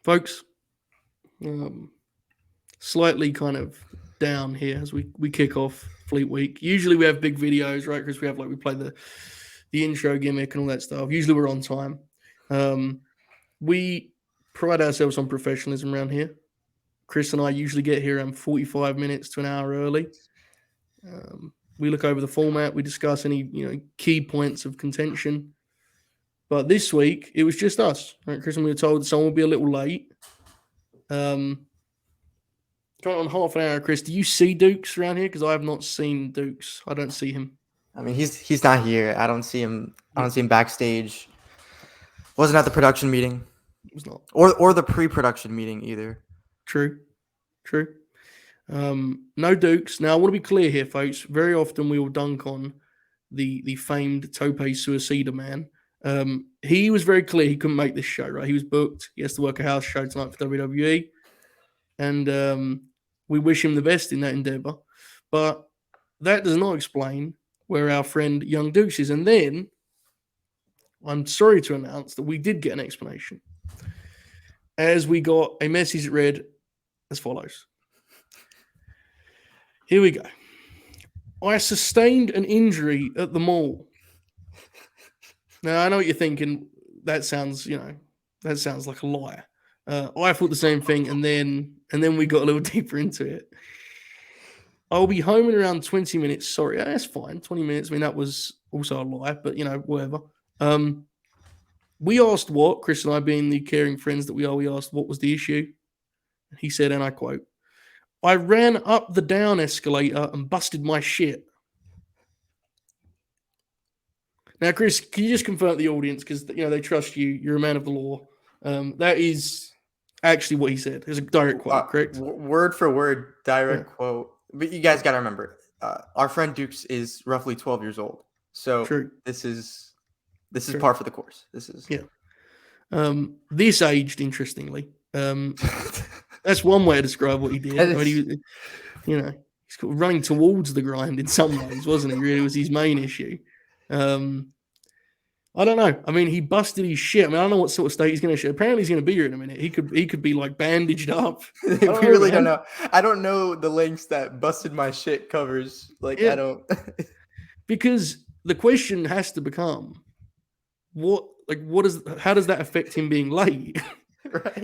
folks. Slightly kind of down here as we kick off Fleet Week. Usually we have big videos, right? Because we play the intro gimmick and all that stuff. Usually we're on time. We pride ourselves on professionalism around here. Chris and I usually get here around 45 minutes to an hour early. We look over the format. We discuss any key points of contention. But this week it was just us, right? Chris and we were told someone would be a little late. Going on half an hour, Chris. Do you see Dukes around here? Because I have not seen Dukes. I don't see him. I mean, he's not here. I don't see him. I don't see him backstage. Wasn't at the production meeting. It was not. Or the pre-production meeting either. True. No Dukes. Now I want to be clear here, folks. Very often we will dunk on the famed Tope Suicida man. He was very clear he couldn't make this show. Right, he was booked. He has to work a house show tonight for WWE, and we wish him the best in that endeavor. But that does not explain where our friend Young Dukes is. And then I'm sorry to announce that we did get an explanation, as we got a message that read as follows. Here we go. I sustained an injury at the mall. Now, I know what you're thinking. That sounds like a lie. I thought the same thing, and then we got a little deeper into it. I'll be home in around 20 minutes. Sorry, that's fine. 20 minutes. I mean, that was also a lie, but whatever. We asked what, Chris and I being the caring friends that we are, we asked what was the issue. He said, and I quote, I ran up the down escalator and busted my shit. Now, Chris, can you just confirm to the audience, because they trust you, you're a man of the law. That is actually what he said. It's a direct quote, correct? Word for word, direct quote. But you guys got to remember, our friend Dukes is roughly 12 years old. So True. This is par for the course. This aged interestingly. That's one way to describe what he did. He's running towards the grind in some ways, wasn't he? Really, was his main issue. I don't know. I mean, he busted his shit. I mean, I don't know what sort of state he's going to show. Apparently, he's going to be here in a minute. He could be like bandaged up. We really don't know. I don't know the lengths that busted my shit covers. I don't. Because the question has to become, how does that affect him being late?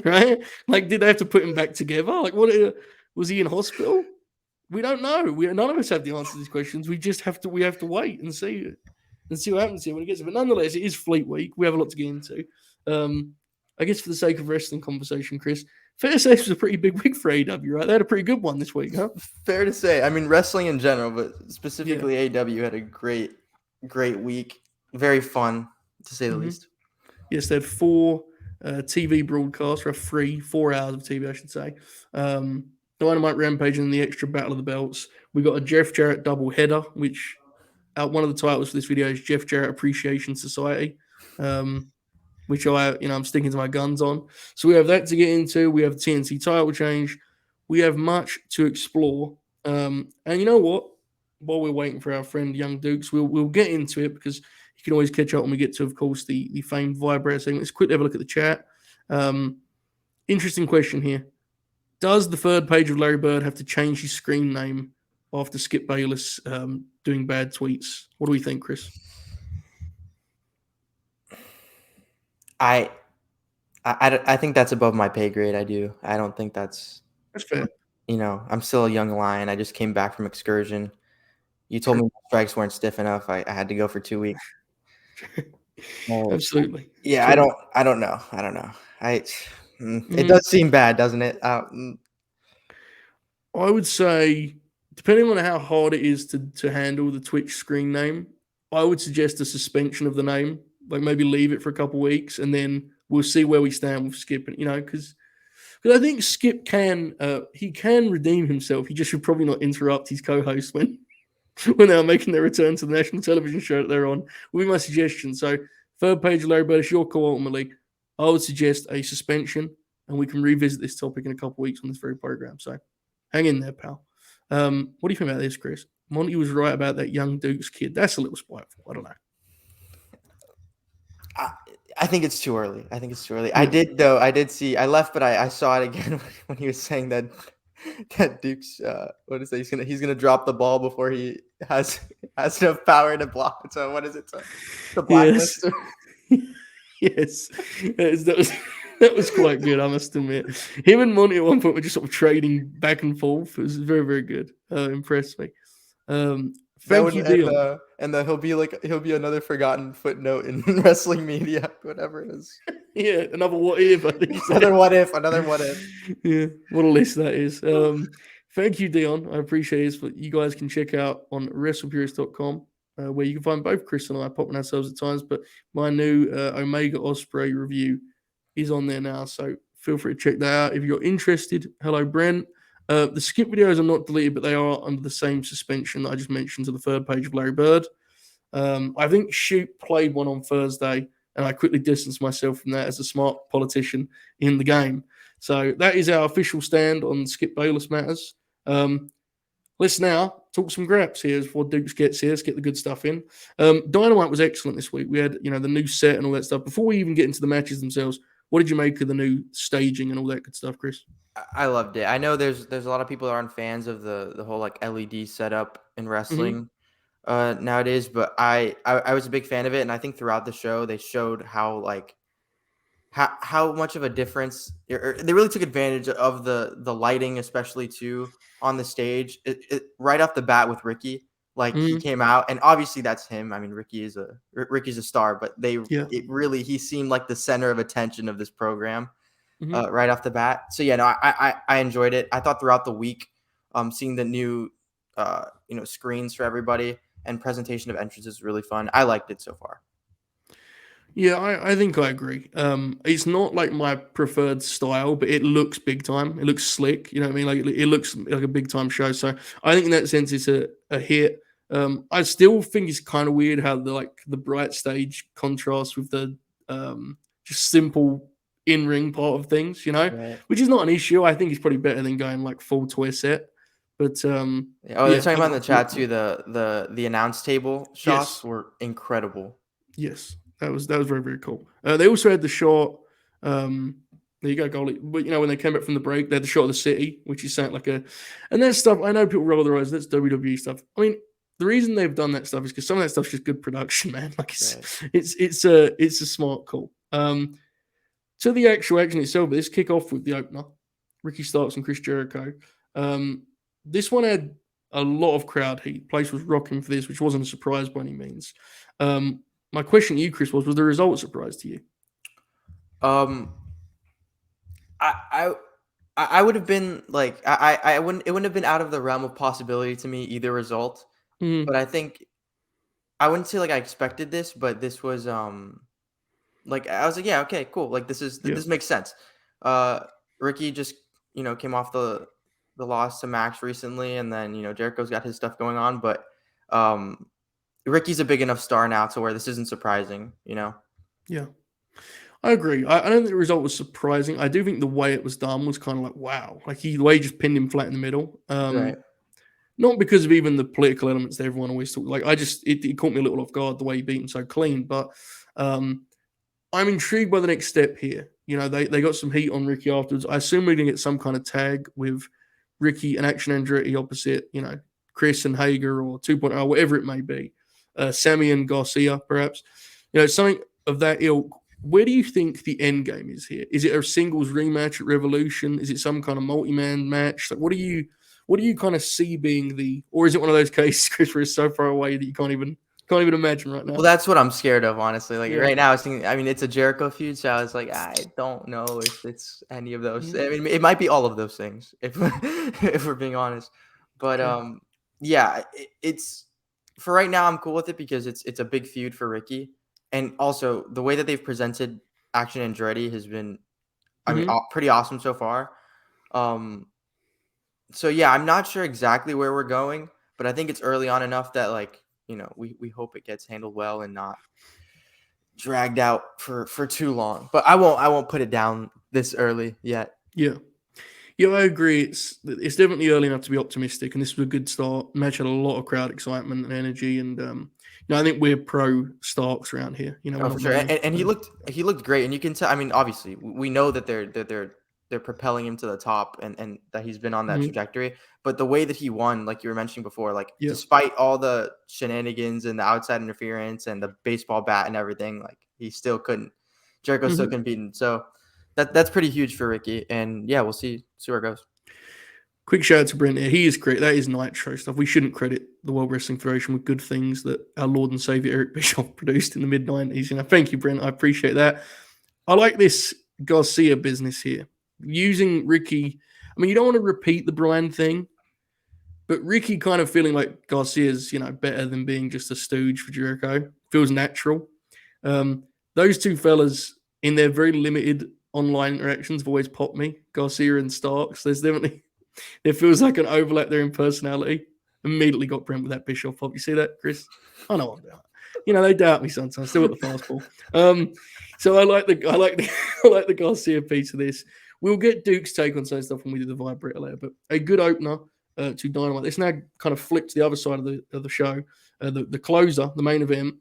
Right? Like, did they have to put him back together? Like, was he in hospital? We don't know. None of us have the answer to these questions. We just have to wait and see what happens here when it gets. But nonetheless, it is Fleet Week. We have a lot to get into. I guess for the sake of wrestling conversation, Chris, fair to say this was a pretty big week for AEW, right? They had a pretty good one this week, huh? Fair to say. I mean, wrestling in general, but specifically AEW had a great week. Very fun, to say the least. Yes, they had 4 TV broadcasts, or 4 hours of TV, I should say. Dynamite Rampage and the extra Battle of the Belts. We got a Jeff Jarrett double header, which one of the titles for this video is Jeff Jarrett Appreciation Society, which I'm sticking to my guns on. So we have that to get into. We have the TNT title change. We have much to explore. And you know what? While we're waiting for our friend Young Dukes, we'll get into it, because you can always catch up when we get to, of course, the famed vibrator segment. Let's quickly have a look at the chat. Interesting question here. Does the third page of Larry Bird have to change his screen name after Skip Bayless doing bad tweets? What do we think, Chris? I think that's above my pay grade. I do. I don't think that's fair. I'm still a young lion. I just came back from excursion. You told me strikes weren't stiff enough. I had to go for 2 weeks. Absolutely. Yeah, I don't know. It does seem bad, doesn't it? I would say, depending on how hard it is to handle the Twitch screen name, I would suggest a suspension of the name. Like, maybe leave it for a couple of weeks, and then we'll see where we stand with Skip. Because I think Skip can redeem himself. He just should probably not interrupt his co-host when they are making their return to the national television show that they're on. Will be my suggestion. So, third page of Larry Bird, it's your call ultimately. I would suggest a suspension, and we can revisit this topic in a couple of weeks on this very program. So, hang in there, pal. What do you think about this, Chris? Monty was right about that Young Dukes kid. That's a little spiteful. I don't know. I think it's too early. I think it's too early. Yeah. I did see. I left, but I saw it again when he was saying that Duke's what is it? He's gonna drop the ball before he has enough power to block. So what is it? The Yes. blacklist. Yes. That was quite good, I must admit. Him and Monty at one point were just sort of trading back and forth. It was very, very good. Impressed me. Thank you, Dion. And he'll be another forgotten footnote in wrestling media, whatever it is. Yeah, another what if. I think Another what if. Another what if. Yeah, what a list that is. Thank you, Dion. I appreciate it. But you guys can check out on WrestlePurist.com, where you can find both Chris and I popping ourselves at times. But my new Omega Osprey review is on there now, so feel free to check that out if you're interested. Hello, Brent. The skip videos are not deleted, but they are under the same suspension that I just mentioned to the third page of Larry Bird. I think Shoot played one on Thursday, and I quickly distanced myself from that as a smart politician in the game. So that is our official stand on Skip Bayless matters. Let's now talk some graps here before Dukes gets here. Let's get the good stuff in. Dynamite was excellent this week. We had the new set and all that stuff. Before we even get into the matches themselves, what did you make of the new staging and all that good stuff, Chris? I loved it. I know there's a lot of people that aren't fans of the whole like LED setup in wrestling nowadays, but I was a big fan of it, and I think throughout the show they showed how much of a difference they really took advantage of the lighting, especially too on the stage. Right off the bat with Ricky, like he came out, and obviously that's him. I mean, Ricky's a star, but he seemed like the center of attention of this program. Right off the bat. So yeah, no, I enjoyed it. I thought throughout the week, seeing the new, screens for everybody and presentation of entrances is really fun. I liked it so far. Yeah, I think I agree. It's not like my preferred style, but it looks big time. It looks slick. You know what I mean? Like it looks like a big time show. So I think in that sense, it's a hit. I still think it's kind of weird how the bright stage contrasts with the just simple in ring part of things. Right. Which is not an issue. I think it's probably better than going like full toy set. But they're talking about in the chat too. The announce table shots were incredible. Yes. That was very, very cool. They also had the shot. There you go, goalie. But when they came back from the break, they had the shot of the city, which is like and that stuff. I know people roll their eyes. That's WWE stuff. I mean, the reason they've done that stuff is because some of that stuff's just good production, man. Like it's a smart call. To the actual action itself, this kick off with the opener, Ricky Starks and Chris Jericho. This one had a lot of crowd heat. Place was rocking for this, which wasn't a surprise by any means. My question to you, Chris, was the result a surprise to you? I would have been like I wouldn't it wouldn't have been out of the realm of possibility to me either result. But I think I wouldn't say like I expected this, but this was like I was like, yeah, okay, cool. Like this makes sense. Ricky just came off the loss to Max recently, and then Jericho's got his stuff going on, but Ricky's a big enough star now to where this isn't surprising, Yeah, I agree. I don't think the result was surprising. I do think the way it was done was kind of like, wow. Like the way he just pinned him flat in the middle. Right. Not because of even the political elements that everyone always talks. Like it caught me a little off guard the way he beat him so clean. But I'm intrigued by the next step here. They got some heat on Ricky afterwards. I assume we're going to get some kind of tag with Ricky and Action Andretti opposite, Chris and Hager or 2.0, whatever it may be. Sammy and Garcia, perhaps. Something of that ilk. Where do you think the end game is here? Is it a singles rematch at Revolution? Is it some kind of multi-man match? Like, what do you kind of see being or is it one of those cases, Chris, where it's so far away that you can't even imagine right now? Well, that's what I'm scared of, honestly. Like right now, I was thinking. I mean, it's a Jericho feud, so I was like, I don't know if it's any of those. I mean, it might be all of those things if if we're being honest. But it's for right now. I'm cool with it because it's a big feud for Ricky, and also the way that they've presented Action Andretti has been, I mean, pretty awesome so far. So yeah, I'm not sure exactly where we're going, but I think it's early on enough that we hope it gets handled well and not dragged out for too long. But I won't put it down this early yet. Yeah, I agree. It's definitely early enough to be optimistic, and this was a good start. Match had a lot of crowd excitement and energy, and No, I think we're pro Starks around here. You know, we're Oh, for not sure. no. And he looked great, and you can tell. I mean, obviously, we know that they're propelling him to the top, and that he's been on that trajectory. But the way that he won, like you were mentioning before, like Yeah. despite all the shenanigans and the outside interference and the baseball bat and everything, like he still couldn't. Jericho still couldn't beat him. So that's pretty huge for Ricky. And yeah, we'll see where it goes. Quick shout out to Brent here. He is great. That is Nitro stuff. We shouldn't credit the World Wrestling Federation with good things that our Lord and Savior Eric Bischoff produced in the mid 90s. You know, thank you, Brent. I appreciate that. I like this Garcia business here. Using Ricky. I mean, you don't want to repeat the Brian thing, but Ricky kind of feeling like Garcia's, better than being just a stooge for Jericho. Feels natural. Those two fellas in their very limited online interactions have always popped me. Garcia and Starks. There feels like an overlap there in personality. Immediately got Brent with that Bischoff pop. You see that, Chris? I know I'm down. They doubt me sometimes. Still got the fastball. So I like the Garcia piece of this. We'll get Duke's take on some stuff when we do the vibrator later, but a good opener to Dynamite. This now kind of flips the other side of the show. The closer, the main event.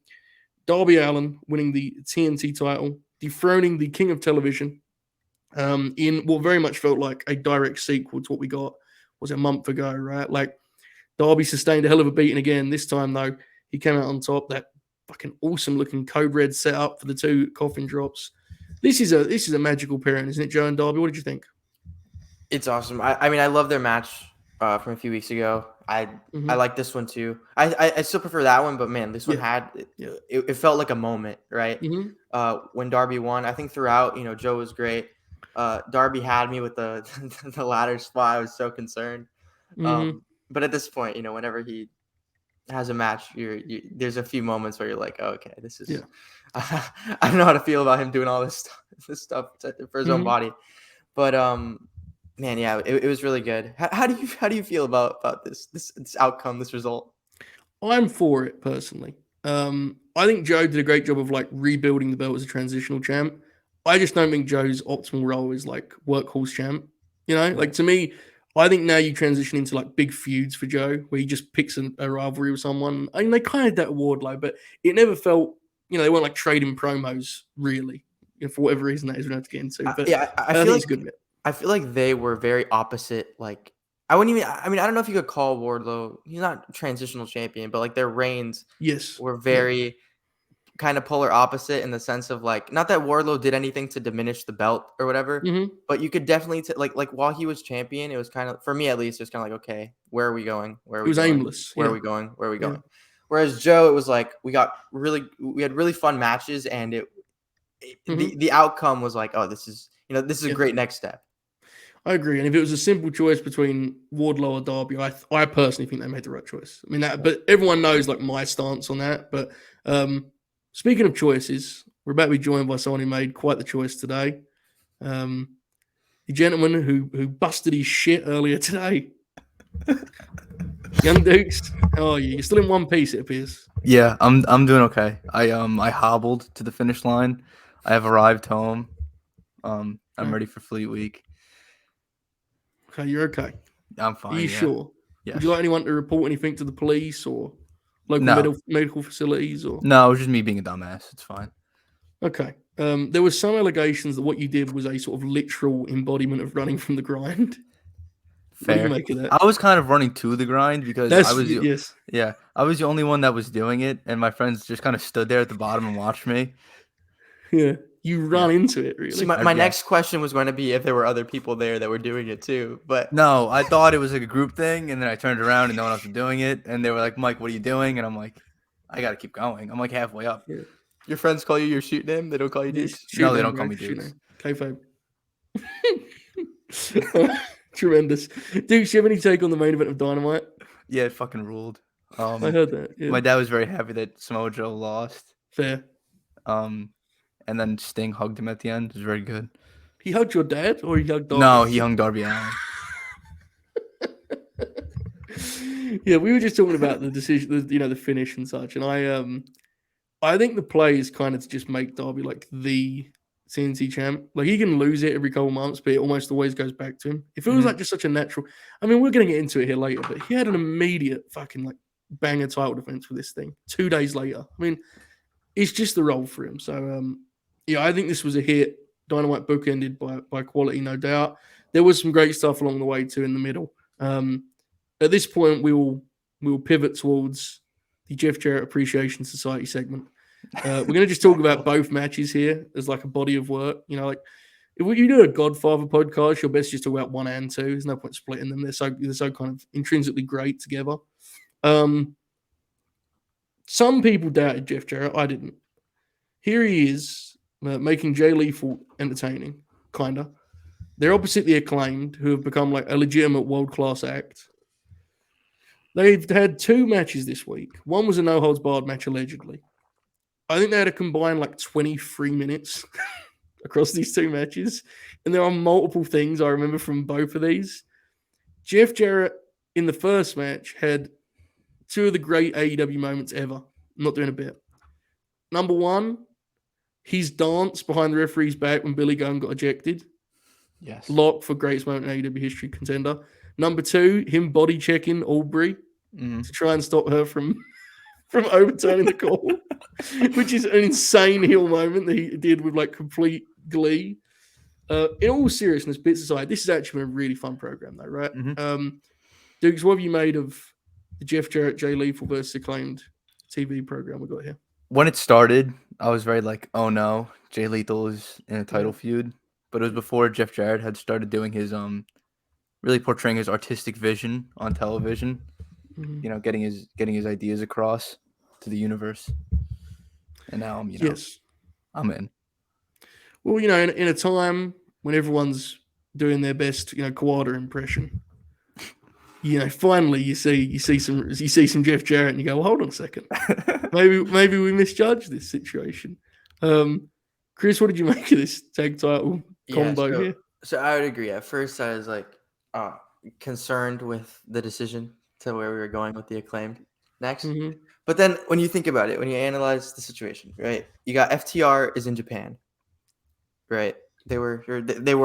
Darby Allin winning the TNT title, dethroning the King of Television, in what very much felt like a direct sequel to what we got was a month ago, right? Like Darby sustained a hell of a beating again. This time though, he came out on top. That fucking awesome looking Code Red setup for the two coffin drops. This is a magical pairing, isn't it, Joe and Darby? What did you think? It's awesome. I mean, I love their match from a few weeks ago. I like this one too. I still prefer that one, but man, this one it felt like a moment, right? When Darby won, I think throughout, Joe was great. Darby had me with the the ladder spot. I was so concerned. But at this point, whenever he has a match, there's a few moments where you're like, oh, okay, this is. I don't know how to feel about him doing all this stuff for his own body, but man, yeah, it was really good. How do you feel about this outcome, this result? I'm for it personally. I think Joe did a great job of like rebuilding the belt as a transitional champ. I just don't think Joe's optimal role is like workhorse champ. Like to me, I think now you transition into like big feuds for Joe, where he just picks a rivalry with someone. I mean, they kind of did that at Wardlow, but it never felt, they weren't like trading promos really. For whatever reason that is, we don't have to get into. But I feel think it's good. I feel like they were very opposite. Like I wouldn't even. I mean, I don't know if you could call Wardlow. He's not transitional champion, but like their reigns were very kind of polar opposite in the sense of like, not that Wardlow did anything to diminish the belt or whatever, but you could definitely like while he was champion, it was kind of, for me at least, it was kind of like, okay, where are we going? Where are we going? Aimless. Where are we going? Where are we going? Whereas Joe, it was like we had really fun matches, and the outcome was like, oh, this is a great next step. I agree, and if it was a simple choice between Wardlow or Darby, I personally think they made the right choice. I mean but everyone knows like my stance on that. But speaking of choices, we're about to be joined by someone who made quite the choice today. The gentleman who busted his shit earlier today. Young Dukes, how are you? You're still in one piece, it appears. Yeah, I'm doing okay. I hobbled to the finish line. I have arrived home. I'm ready for Fleet Week. Okay, you're okay. I'm fine. Are you sure? Yes. Would you like anyone to report anything to the police or local medical facilities? Or no, it was just me being a dumbass. It's fine. Okay. There was some allegations that what you did was a sort of literal embodiment of running from the grind. Fair. What do you make of that? I was kind of running to the grind because I was the only one that was doing it, and my friends just kind of stood there at the bottom and watched me. Yeah. You run into it, really. See, my next question was going to be if there were other people there that were doing it too, but no, I thought it was like a group thing, and then I turned around and no one else was doing it, and they were like, "Mike, what are you doing?" And I'm like, "I got to keep going." I'm like halfway up. Yeah. Your friends call you your shoot name? They don't call you Dukes? No, they don't call me Dukes. Kayfabe. Tremendous. Dukes, do you have any take on the main event of Dynamite? Yeah, it fucking ruled. I heard that. Yeah. My dad was very happy that Samoa Joe lost. Fair. And then Sting hugged him at the end. It was very good. He hugged your dad, or he hugged Darby? No, he hugged Darby Allin. Yeah, we were just talking about the decision, the finish and such, and I think the play is kind of to just make Darby like the TNT champ. Like he can lose it every couple months, but it almost always goes back to him. It feels like just such a natural. I mean, we're going to get into it here later, but he had an immediate fucking like banger title defense for this thing 2 days later. I mean, it's just the role for him. So, yeah, I think this was a hit. Dynamite bookended by quality, no doubt. There was some great stuff along the way too in the middle. At this point, we will pivot towards the Jeff Jarrett Appreciation Society segment. We're going to just talk about both matches here as like a body of work. You know, like if you do a Godfather podcast, you're best just talk about 1 and 2. There's no point splitting them. They're so kind of intrinsically great together. Some people doubted Jeff Jarrett. I didn't. Here he is making Jay Lethal entertaining, kind of. They're opposite the Acclaimed, who have become like a legitimate world-class act. They've had 2 matches this week. One was a no-holds-barred match, allegedly. I think they had a combined like 23 minutes across these 2 matches. And there are multiple things I remember from both of these. Jeff Jarrett, in the first match, had 2 of the great AEW moments ever. I'm not doing a bit. Number 1, his dance behind the referee's back when Billy Gunn got ejected. Yes. Lock for greatest moment in AEW history, contender. Number 2, him body checking Aubrey to try and stop her from overturning the call, which is an insane heel moment that he did with like complete glee. In all seriousness, bits aside, this has actually been a really fun program, though, right? Dukes, what have you made of the Jeff Jarrett, Jay Lethal versus Acclaimed TV program we got here? When it started, I was very like, oh no, Jay Lethal is in a title feud. But it was before Jeff Jarrett had started doing his really portraying his artistic vision on television. You know, getting his ideas across to the universe. And now I'm I'm in. Well, you know, in a time when everyone's doing their best, you know, Kawada impression, you know, finally you see some Jeff Jarrett and you go, well, hold on a second. maybe we misjudged this situation. Chris, what did you make of this tag title combo here? So I would agree. At first I was like concerned with the decision to where we were going with the Acclaimed next. But then when you think about it, when you analyze the situation, right? You got FTR is in Japan, right? They were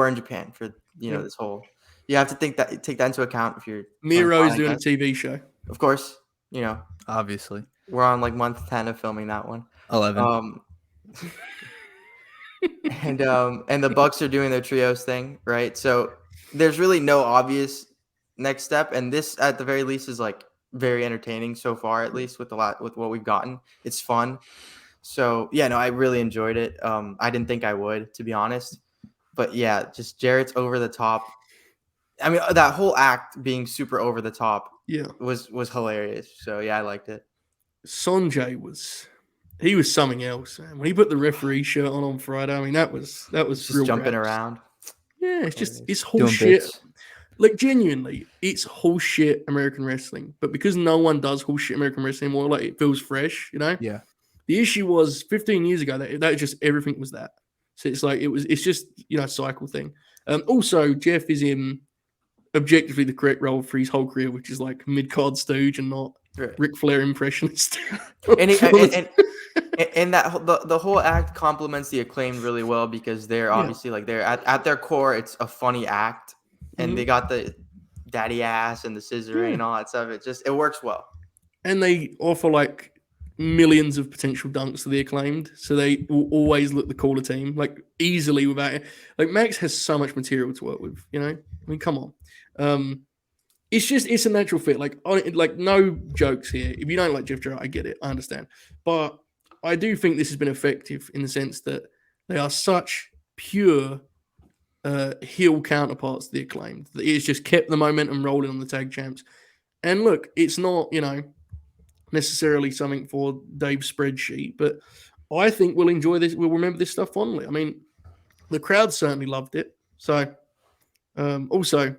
in Japan for this whole. You have to take that into account if you're. Miro's doing a TV show, of course. You know, obviously, we're on like month 10 of filming that one. 11. And the Bucks are doing their trios thing, right? So there's really no obvious next step, and this at the very least is like very entertaining so far, at least with what we've gotten. It's fun. So yeah, no, I really enjoyed it. I didn't think I would, to be honest, but yeah, just Jarrett's over the top. I mean, that whole act being super over the top, was hilarious. So yeah, I liked it. Sonjay was something else, man. When he put the referee shirt on Friday, I mean, that was just real jumping raps. around. Yeah, it's horseshit. Like, genuinely, it's horseshit American wrestling. But because no one does horseshit American wrestling anymore, like, it feels fresh, you know? Yeah. The issue was 15 years ago that just everything was that. So it's like it's just, you know, a cycle thing. Also, Jeff is in objectively the correct role for his whole career, which is like mid-card stooge and not Ric Flair impressionist. and that the whole act complements the Acclaimed really well because they're obviously like they're at their core, it's a funny act, and they got the daddy ass and the scissoring and all that stuff. It works well. And they offer like millions of potential dunks to the Acclaimed, so they will always look the cooler team, like easily without it. Like Max has so much material to work with, you know. I mean, come on. It's a natural fit. Like no jokes here. If you don't like Jeff Jarrett, I get it. I understand. But I do think this has been effective in the sense that they are such pure heel counterparts to the Acclaimed that it's just kept the momentum rolling on the tag champs. And look, it's not, you know, necessarily something for Dave's spreadsheet, but I think we'll enjoy this. We'll remember this stuff fondly. I mean, the crowd certainly loved it. So, also,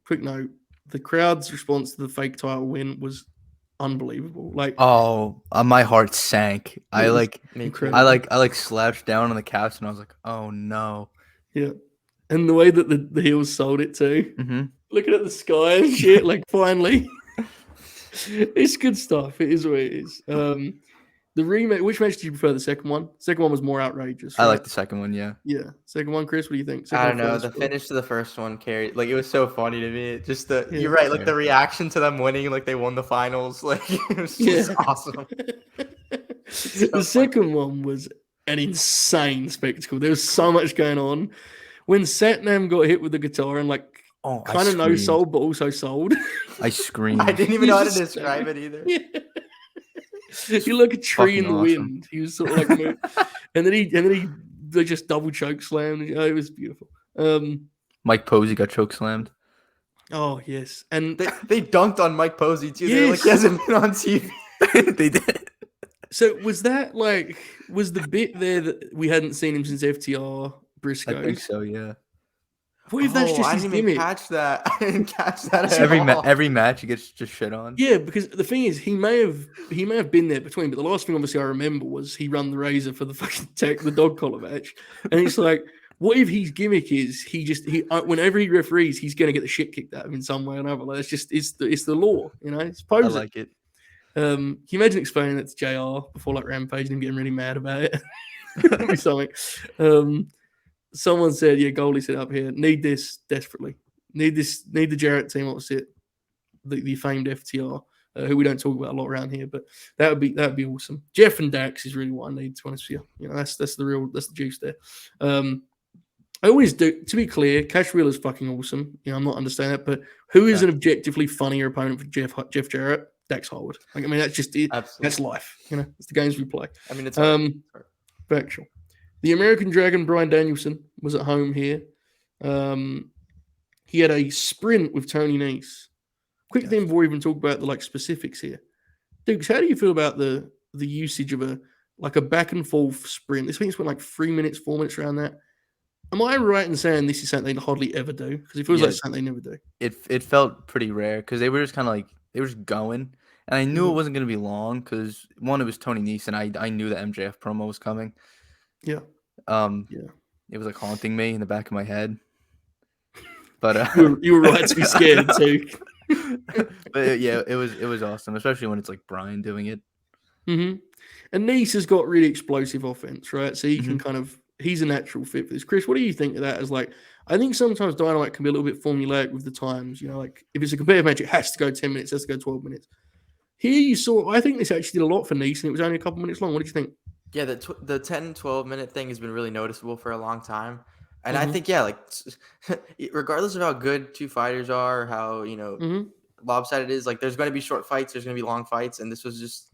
quick note, the crowd's response to the fake title win was unbelievable. Like, my heart sank. I slouched down on the couch and I was like, oh no. Yeah. And the way that the heels sold it too. Looking at the sky and shit, like finally. It's good stuff. It is what it is. The rematch. Which match do you prefer? The second one. Second one was more outrageous. I right? like the second one. Yeah. Yeah. Second one, Chris. What do you think? I Second don't or know. first, The or- finish to the first one carried. Like, it was so funny to me. Just Yeah. you're right. Like Fair. the reaction to them winning, like they won the finals. Like, it was Yeah. just awesome. The funny. second one was an insane spectacle. There was so much going on. When Satnam got hit with the guitar and like Oh, kind of no screamed. sold, but also sold. I screamed. I didn't even know how to He's just describe it standing- either. Yeah. He like a tree in fucking the awesome. wind. He was sort of like, and then they just double choke slammed. Oh, it was beautiful. Mike Posey got choke slammed. Oh yes, and They dunked on Mike Posey too. They were like, Yes. he hasn't been on TV. They did. so was the bit there that we hadn't seen him since FTR Briscoes? I think so. Yeah. What if that's Oh, just I his didn't even gimmick? catch that. I didn't catch that at Every all. every match he gets just shit on. Yeah, because the thing is, he may have been there between, but the last thing obviously I remember was he run the razor for the fucking the dog collar match, and it's like, what if his gimmick is he whenever he referees, he's gonna get the shit kicked out of him in some way or another. Like, it's the law, you know. It's I posing. like it. Can you imagine explaining that to JR before like Rampage and him getting really mad about it? That'd be something. Someone said, yeah, Goldie said up here, need this desperately. Need the Jarrett team opposite the famed FTR, who we don't talk about a lot around here, but that would be awesome. Jeff and Dax is really what I need, to be honest with you. You know, that's the juice there. I always do, to be clear, Cash Wheeler's fucking awesome. You know, I'm not understanding that, but who is an objectively funnier opponent for Jeff Jarrett? Dax Harwood. Like, I mean, that's just it. Absolutely. That's life. You know, it's the games we play. I mean, it's hard. Factual. The American Dragon, Bryan Danielson, was at home here. He had a sprint with Tony Nese. Quick thing before we even talk about the like specifics here. Dukes, how do you feel about the usage of a back and forth sprint? This thing's been like 3 minutes, 4 minutes around that. Am I right in saying this is something they hardly ever do? Because it feels like something they never do. It felt pretty rare because they were just kind of like they were just going, and I knew it wasn't gonna be long because one, it was Tony Nese, and I knew the MJF promo was coming. Yeah. It was like haunting me in the back of my head. But you were right to be scared too. But yeah, it was awesome, especially when it's like Brian doing it. Mm-hmm. And Nese has got really explosive offense, right? So he can he's a natural fit for this. Chris, what do you think of that? As like, I think sometimes Dynamite can be a little bit formulaic with the times. You know, like if it's a competitive match, it has to go 10 minutes, it has to go 12 minutes. Here you saw, I think this actually did a lot for Nese, and it was only a couple minutes long. What did you think? Yeah, the 10, 12-minute thing has been really noticeable for a long time. And I think, yeah, like, regardless of how good two fighters are or how, you know, lopsided it is, like, there's going to be short fights, there's going to be long fights. And this was just,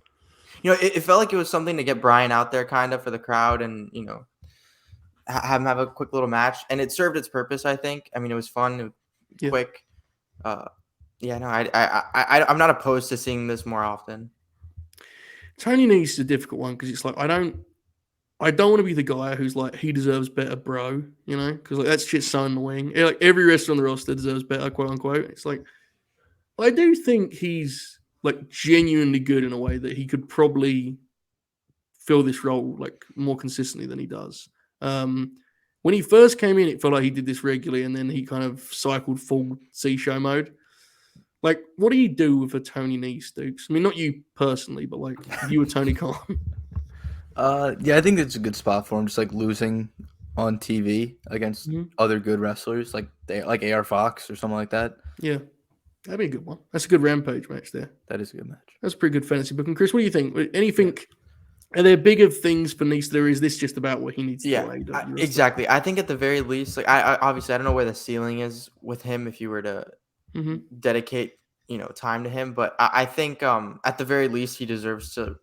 you know, it felt like it was something to get Brian out there kind of for the crowd and, you know, have him have a quick little match. And it served its purpose, I think. I mean, it was fun, it was quick. Yeah, no, I'm not opposed to seeing this more often. Tony Nese is a difficult one because it's like I don't want to be the guy who's like he deserves better, bro. You know, because like that shit's so annoying. Like every wrestler on the roster deserves better, quote unquote. It's like I do think he's like genuinely good in a way that he could probably fill this role like more consistently than he does. When he first came in, it felt like he did this regularly, and then he kind of cycled full C-show mode. Like, what do you do with a Tony Nese, Dukes? I mean, not you personally, but like you and Tony Khan. Yeah, I think it's a good spot for him, just like losing on TV against other good wrestlers, like AR Fox or something like that. Yeah, that'd be a good one. That's a good Rampage match there. That is a good match. That's a pretty good fantasy booking. Chris, what do you think? Anything? Are there bigger things for Nese? There is this just about what he needs to do? Exactly. I think at the very least, like I obviously I don't know where the ceiling is with him if you were to dedicate, you know, time to him, but I think at the very least he deserves to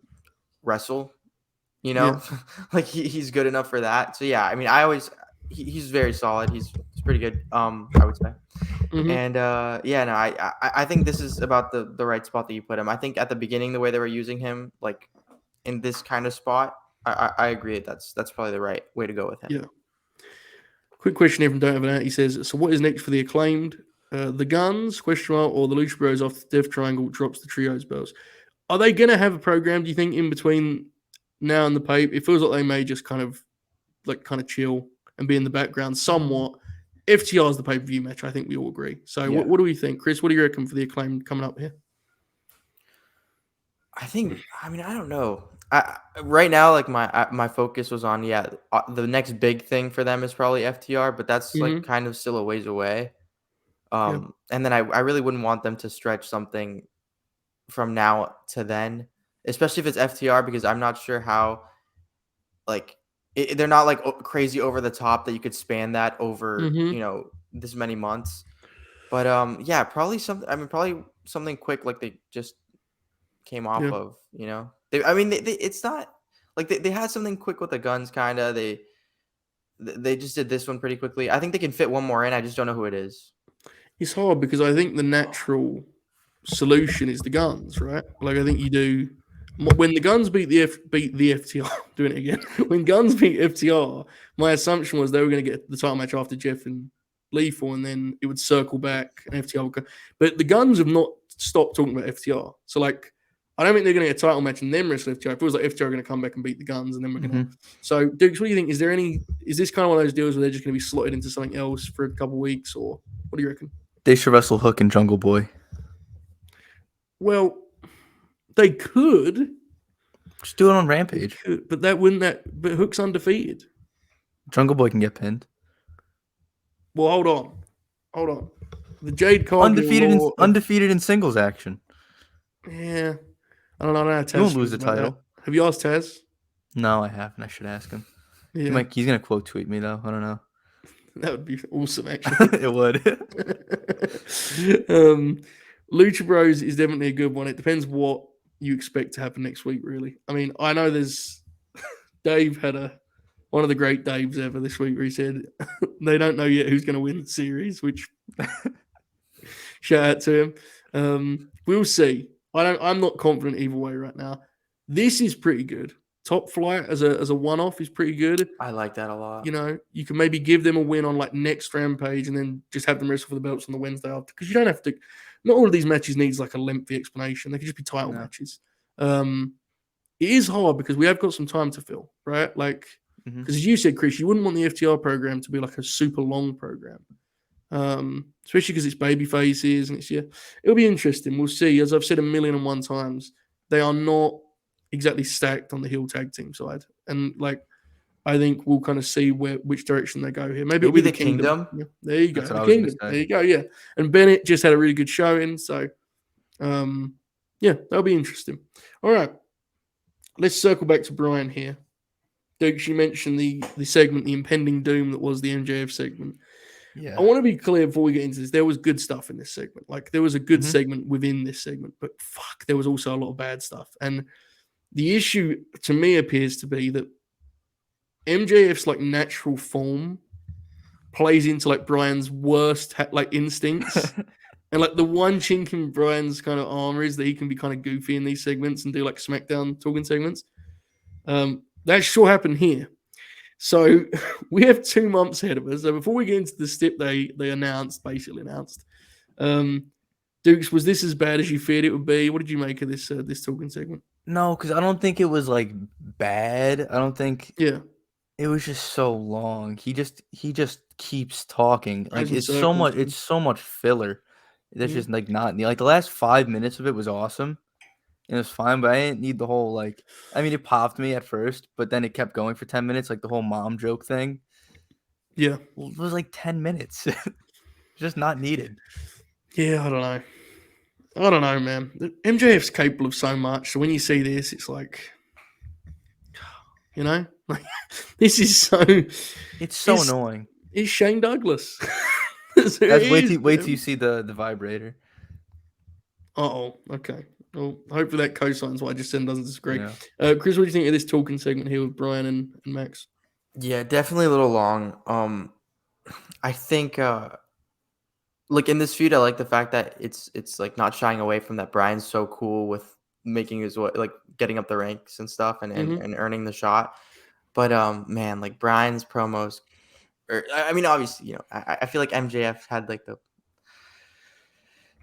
wrestle. You know, like he's good enough for that. So yeah, I mean, he's very solid. He's pretty good. I would say. And yeah, no, I think this is about the right spot that you put him. I think at the beginning, the way they were using him, like in this kind of spot, I agree. That's probably the right way to go with him. Yeah. Quick question here from Don't Have an Out. He says, so what is next for the Acclaimed? The Guns, question mark, or the Lucha Bros off the Death Triangle drops the Trios belts? Are they going to have a program, do you think, in between now and the Pape? It feels like they may just kind of chill and be in the background somewhat. FTR is the pay-per-view match, I think we all agree. So what do we think? Chris, what do you reckon for the Acclaimed coming up here? I think, I mean, I don't know. Right now, like my focus was on the next big thing for them is probably FTR, but that's like Mm-hmm. kind of still a ways away. Yeah. And then I really wouldn't want them to stretch something from now to then, especially if it's FTR, because I'm not sure how like they're not like crazy over the top that you could span that over Mm-hmm. this many months. But yeah, probably something. I mean, probably something quick like they just came off Yeah. of. I mean, it's not like they had something quick with the guns, kind of. They just did this one pretty quickly. I think they can fit one more in. I just don't know who it is. It's hard because I think the natural solution is the guns, right? Like I think you do when the guns beat the FTR. Doing it again. When guns beat FTR, my assumption was they were going to get the title match after Jeff and Lethal, and then it would circle back and FTR would go. But the guns have not stopped talking about FTR. So like, I don't think they're going to get a title match and then wrestle FTR. It feels like FTR are going to come back and beat the guns, and then we're going to. Mhm. So, Dukes, what do you think? Is this kind of one of those deals where they're just going to be slotted into something else for a couple of weeks, or what do you reckon? They should wrestle Hook and Jungle Boy. Well, they could, Just do it on Rampage. but but Hook's undefeated. Jungle Boy can get pinned. Well, hold on. The Jade Cargill law. Undefeated in singles action. Yeah, I don't know how Taz He won't feels lose the about that. title. Have you asked Taz? No, I haven't. I should ask him. Yeah, He's gonna quote tweet me though. I don't know. that would be awesome. Actually, It would. Lucha Bros is definitely a good one. It depends what you expect to happen next week. Really, I mean, I know there's Dave had one of the great Daves ever this week where he said they don't know yet who's going to win the series, which shout out to him. We'll see. I'm not confident either way right now. This is pretty good. Top Flight as a one-off is pretty good. I like that a lot. You can maybe give them a win on like next Rampage and then just have them wrestle for the belts on the Wednesday after, because you don't have to. Not all of these matches needs like a lengthy explanation. They could just be title matches. It is hard because we have got some time to fill, right? Like, because as you said, Chris, you wouldn't want the FTR program to be like a super long program, especially because it's baby faces and it'll be interesting. We'll see. As I've said 1,000,001 times, they are not exactly stacked on the heel tag team side, and like I think we'll kind of see which direction they go here. Maybe it'll be the Kingdom. Yeah, there you go, the Kingdom. There you go. Yeah, and Bennett just had a really good showing, so yeah, that'll be interesting. All right, let's circle back to Brian here. Dukes, you mentioned the segment, the impending doom that was the MJF segment. Yeah. I want to be clear before we get into this. There was good stuff in this segment. Like there was a good segment within this segment, but fuck, there was also a lot of bad stuff. And the issue to me appears to be that MJF's like natural form plays into like Brian's worst like instincts. And like the one chink in Brian's kind of armor is that he can be kind of goofy in these segments and do like SmackDown talking segments. That sure happened here. So we have 2 months ahead of us. So before we get into the step they basically announced. Dukes, was this as bad as you feared it would be? What did you make of this talking segment? No, because I don't think it was like bad. I don't think. Yeah. It was just so long. He just keeps talking. Like As it's in so much. circles. It's so much filler. That's just like not like the last 5 minutes of it was awesome. It was fine, but I didn't need the whole like. I mean, it popped me at first, but then it kept going for 10 minutes, like the whole mom joke thing. Yeah, It was like 10 minutes. Just not needed. Yeah, I don't know, man. MJF's capable of so much. So when you see this, it's like, like this is so. It's so annoying. It's Shane Douglas. Wait till you see the vibrator. Oh, okay. Well, hopefully that cosigns what I just said and doesn't disagree. Yeah. Chris, what do you think of this talking segment here with Brian and Max? Yeah, definitely a little long. I think like in this feud, I like the fact that it's like not shying away from that. Brian's so cool with making his way, like getting up the ranks and stuff and earning the shot. But man, like Brian's promos, I mean, obviously, I feel like MJF had like the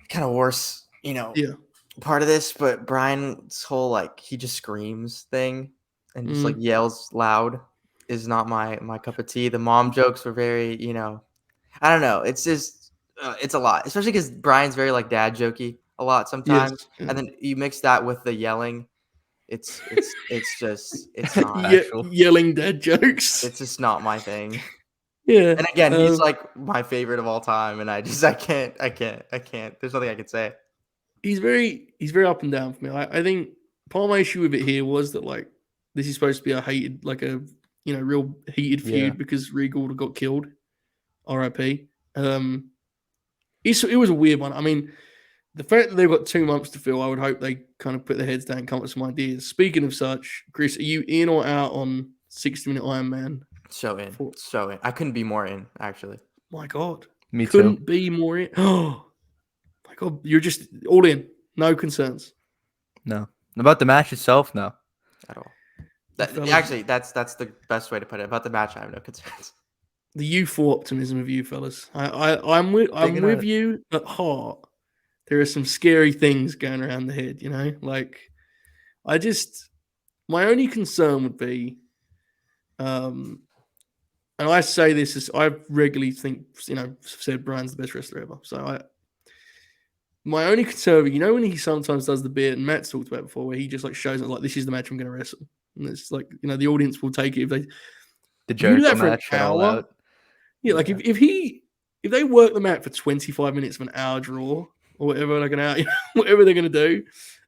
kind of worse, part of this, but Brian's whole like he just screams thing and just like yells loud is not my cup of tea. The mom jokes were very, I don't know. It's just it's a lot, especially because Brian's very like dad jokey a lot sometimes, Yes, yeah. and then you mix that with the yelling. It's not. Factual. Yelling dad jokes. It's just not my thing. Yeah. And again, he's like my favorite of all time, and I can't. There's nothing I can say. He's very up and down for me. I think part of my issue with it here was that like this is supposed to be a hated, like a real heated feud because Regal got killed. R.I.P. It was a weird one. I mean, the fact that they've got 2 months to fill, I would hope they kind of put their heads down and come up with some ideas. Speaking of such, Chris, are you in or out on 60-minute Iron Man? So in. I couldn't be more in, actually. My God. Me Couldn't be more in. Oh, my God. You're just all in. No concerns. No. About the match itself, no. At all. Actually, that's the best way to put it. About the match, I have no concerns. The youthful optimism of you fellas. I'm with you at heart. There are some scary things going around the head, Like, my only concern would be, and I say this as I regularly think, said Brian's the best wrestler ever. So my only concern, when he sometimes does the bit, and Matt's talked about it before, where he just like shows it like this is the match I'm going to wrestle, and it's like the audience will take it if they the Jericho match an hour. Out. Yeah, like if they work the match for 25 minutes of an hour draw or whatever, like an hour, whatever they're going to do,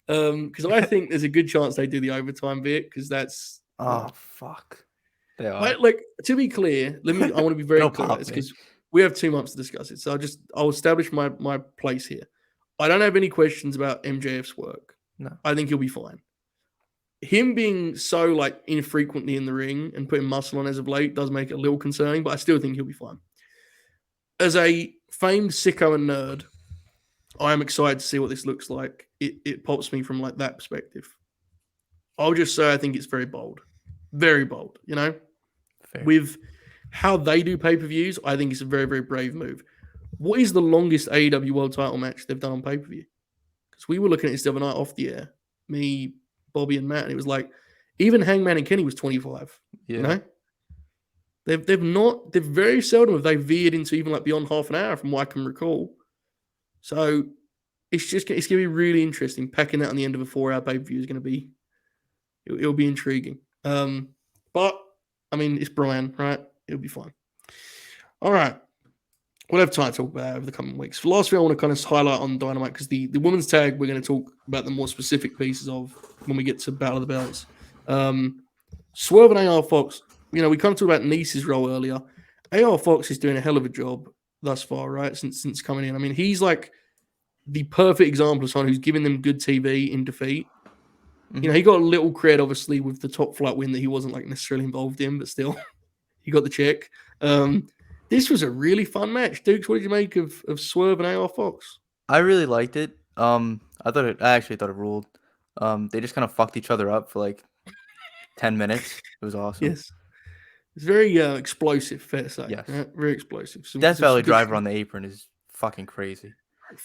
because I think there's a good chance they do the overtime bit because that's fuck. They are. Like to be clear, I want to be very clear about this because we have 2 months to discuss it. So I'll establish my place here. I don't have any questions about MJF's work. No, I think he'll be fine. Him being so like infrequently in the ring and putting muscle on as of late does make it a little concerning, but I still think he'll be fine. As a famed sicko and nerd, I am excited to see what this looks like. It pops me from like that perspective. I'll just say I think it's very bold. Very bold, Fair. With how they do pay-per-views, I think it's a very, very brave move. What is the longest AEW World Title match they've done on pay-per-view? Because we were looking at this the other night off the air, me, Bobby, and Matt, and it was like even Hangman and Kenny was 25. Yeah. They've very seldom have they veered into even like beyond half an hour from what I can recall. So it's going to be really interesting. Packing that on the end of a 4-hour pay-per-view is going to be it'll be intriguing. But I mean, it's Brian, right? It'll be fine. All right. We'll have time to talk about it over the coming weeks. For last thing I want to kind of highlight on Dynamite, because the women's tag, we're going to talk about the more specific pieces of when we get to Battle of the Belts. Swerve and AR Fox, we kind of talked about Nice's role earlier. AR Fox is doing a hell of a job thus far, right? Since coming in. I mean, he's like the perfect example of someone who's giving them good TV in defeat. Mm-hmm. He got a little cred, obviously, with the top flight win that he wasn't like necessarily involved in, but still, he got the check. This was a really fun match. Dukes, what did you make of Swerve and AR Fox? I really liked it. I actually thought it ruled. They just kind of fucked each other up for like 10 minutes. It was awesome. Yes. It's very explosive, fair to say. Yes. Right? Very explosive. Death Valley Driver on the apron is fucking crazy.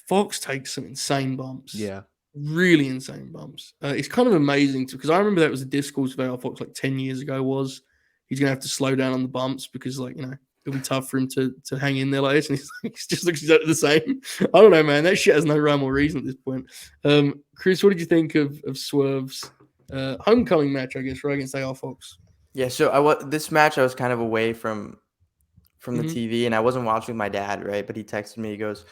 Fox takes some insane bumps. Yeah. Really insane bumps. It's kind of amazing because I remember that was a discourse with AR Fox like 10 years ago was he's going to have to slow down on the bumps because it'll be tough for him to hang in there like this, and he just looks exactly the same. I don't know, man. That shit has no rhyme or reason at this point. Chris, what did you think of Swerve's homecoming match, I guess, right against AR Fox? Yeah, so this match I was kind of away from the TV, and I wasn't watching with my dad, right? But he texted me. He goes,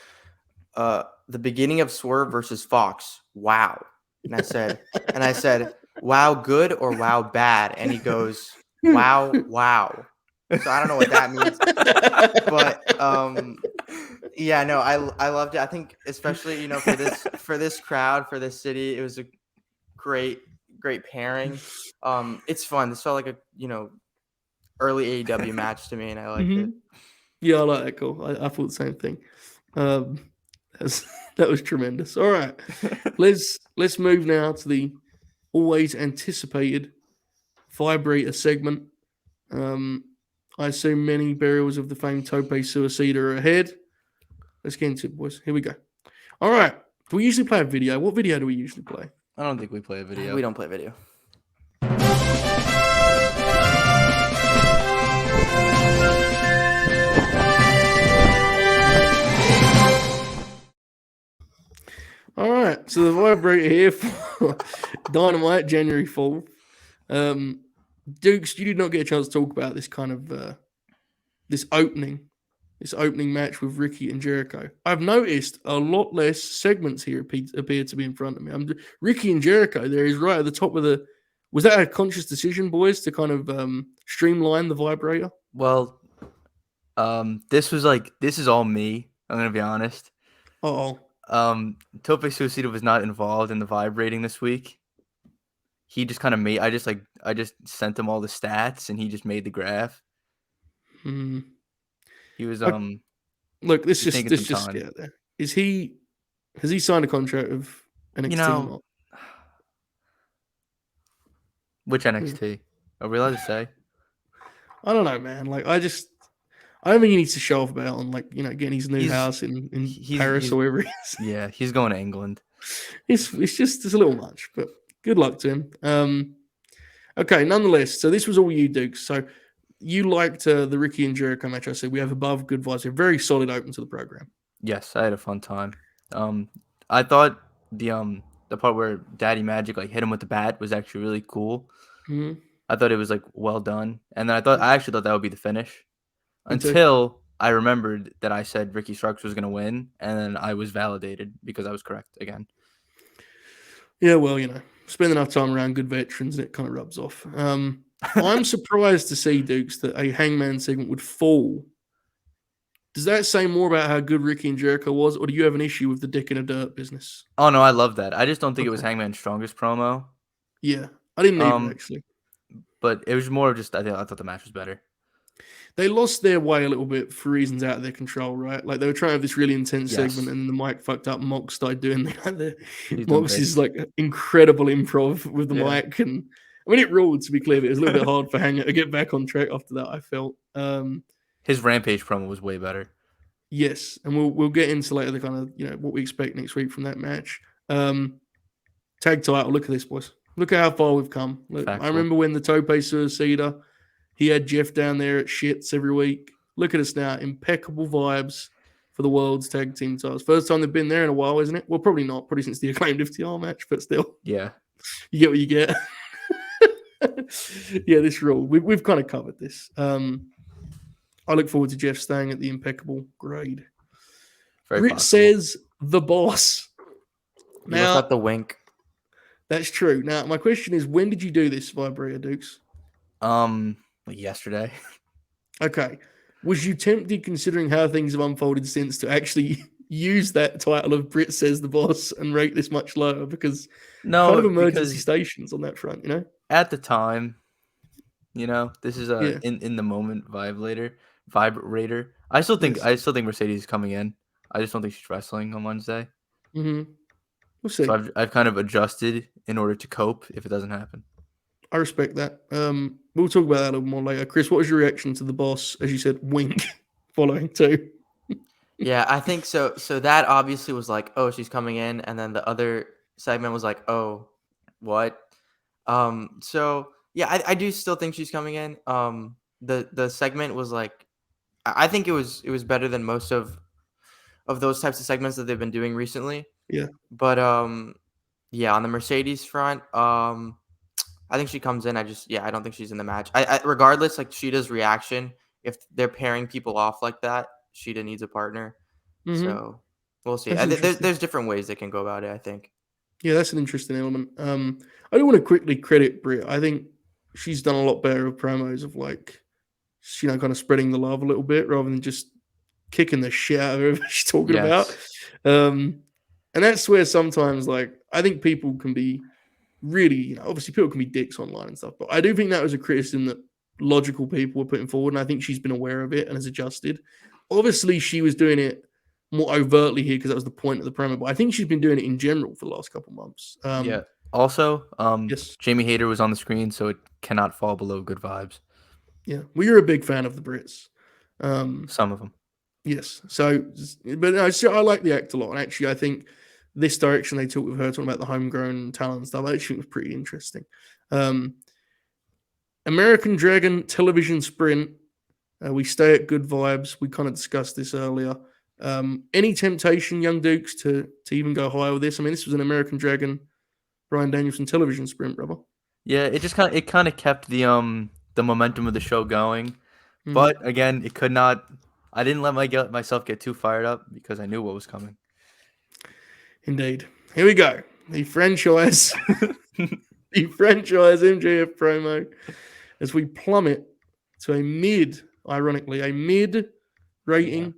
"The beginning of Swerve versus Fox. Wow." And I said, "Wow, good or wow, bad?" And he goes, "Wow, wow." So I don't know what that means, but yeah, no, I loved it. I think especially for this crowd, for this city, it was a great pairing. It's fun. This felt like a early AEW match to me, and I liked it. Yeah, I like that. Cool. I thought the same thing. That was tremendous. All right, let's move now to the always anticipated vibrator segment. I assume many burials of the famed Tope Suicida are ahead. Let's get into it, boys. Here we go. All right. Do we usually play a video? What video do we usually play? I don't think we play a video. We don't play video. All right, so the vibrator here for Dynamite, January 4th. Dukes, you did not get a chance to talk about this kind of this opening match with Ricky and Jericho. I've noticed a lot less segments here appear to be in front of me. Ricky and Jericho there is right at the top of the. Was that a conscious decision, boys, to kind of streamline the vibrator? Well, this is all me. I'm gonna be honest. Oh, Tope Suicida was not involved in the vibrating this week. He just kind of made. I just sent him all the stats, and he just made the graph. hmm. He was Look, this he's taking some just time. get out there. Has he signed a contract with NXT You or know, not? which NXT? Are we allowed to say? I don't know, man. Like, I don't think he needs to show off about on getting his new house in Paris or wherever he is. Yeah, he's going to England. It's a little much, but good luck to him. Okay, nonetheless, so this was all you, Dukes. So you liked the Ricky and Jericho match. I said we have above good vibes. A very solid open to the program. Yes, I had a fun time. I thought the part where Daddy Magic hit him with the bat was actually really cool. Mm-hmm. I thought it was well done, and then I actually thought that would be the finish. Me too. Until I remembered that I said Ricky Starks was going to win, and then I was validated because I was correct again. Yeah, well, spend enough time around good veterans and it kind of rubs off. I'm surprised to see, Dukes, that a Hangman segment would fall. Does that say more about how good Ricky and Jericho was, or do you have an issue with the dick in a dirt business? Oh, no, I love that. I just don't think it was Hangman's strongest promo. Yeah, I didn't either, actually. But it was more of just I thought the match was better. They lost their way a little bit for reasons out of their control, right? Like they were trying to have this really intense segment, and the mic fucked up. Mox started doing the Mox is incredible improv with the mic, and I mean it ruled. To be clear, but it was a little bit hard for Hanger to get back on track after that. I felt his Rampage promo was way better. Yes, and we'll get into later the kind of what we expect next week from that match. Tag title. Look at this, boys. Look at how far we've come. Look, I remember when the Tope Suicida. He had Jeff down there at shits every week. Look at us now. Impeccable vibes for the world's tag team titles. First time they've been there in a while, isn't it? Well, probably not. Probably since the Acclaimed FTR match, but still. Yeah. You get what you get. Yeah, this rule. We've kind of covered this. I look forward to Jeff staying at the impeccable grade. Britt says the boss. Now, got the wink. That's true. Now, my question is, when did you do this, Vibrator Dukes? Yesterday. Okay. Was you tempted, considering how things have unfolded since, to actually use that title of Britt says the boss and rate this much lower? Because kind of emergency stations on that front, At the time, this is in the moment vibrator. I still think Mercedes is coming in. I just don't think she's wrestling on Wednesday. Mm-hmm. We'll see. So I've kind of adjusted in order to cope if it doesn't happen. I respect that. We'll talk about that a little more later. Chris, what was your reaction to the boss, as you said, wink, following too? Yeah, I think so. So that obviously was like, oh, she's coming in, and then the other segment was like, oh, what? So yeah, I do still think she's coming in. The segment was like, I think it was better than most of those types of segments that they've been doing recently. Yeah. But yeah, on the Mercedes front, I think she comes in. I don't think she's in the match. I regardless, like Sheeta's reaction, if they're pairing people off like that, Sheeta needs a partner. Mm-hmm. So we'll see. There's different ways they can go about it, I think. Yeah, that's an interesting element. I do want to quickly credit Britt. I think she's done a lot better of promos of kind of spreading the love a little bit rather than just kicking the shit out of whoever she's talking about. And that's where sometimes, I think people can be really, obviously people can be dicks online and stuff, but I do think that was a criticism that logical people were putting forward, and I think she's been aware of it and has adjusted. Obviously, she was doing it more overtly here because that was the point of the promo, but I think she's been doing it in general for the last couple months. Yeah. Also, yes. Jamie Hayter was on the screen, so it cannot fall below good vibes. Yeah. Well, you're a big fan of the Brits. Some of them. Yes. So, but no, I like the act a lot, and actually, I think this direction they took with her, talking about the homegrown talent and stuff, I actually was pretty interesting. American Dragon television sprint. We stay at good vibes. We kind of discussed this earlier. Any temptation, Young Dukes, to even go higher with this? I mean, this was an American Dragon, Bryan Danielson television sprint, brother. Yeah, it just kind of kept the momentum of the show going. Mhm. But again, it could not. I didn't let myself get too fired up because I knew what was coming. Indeed. Here we go. The franchise MJF promo as we plummet to ironically, a mid rating.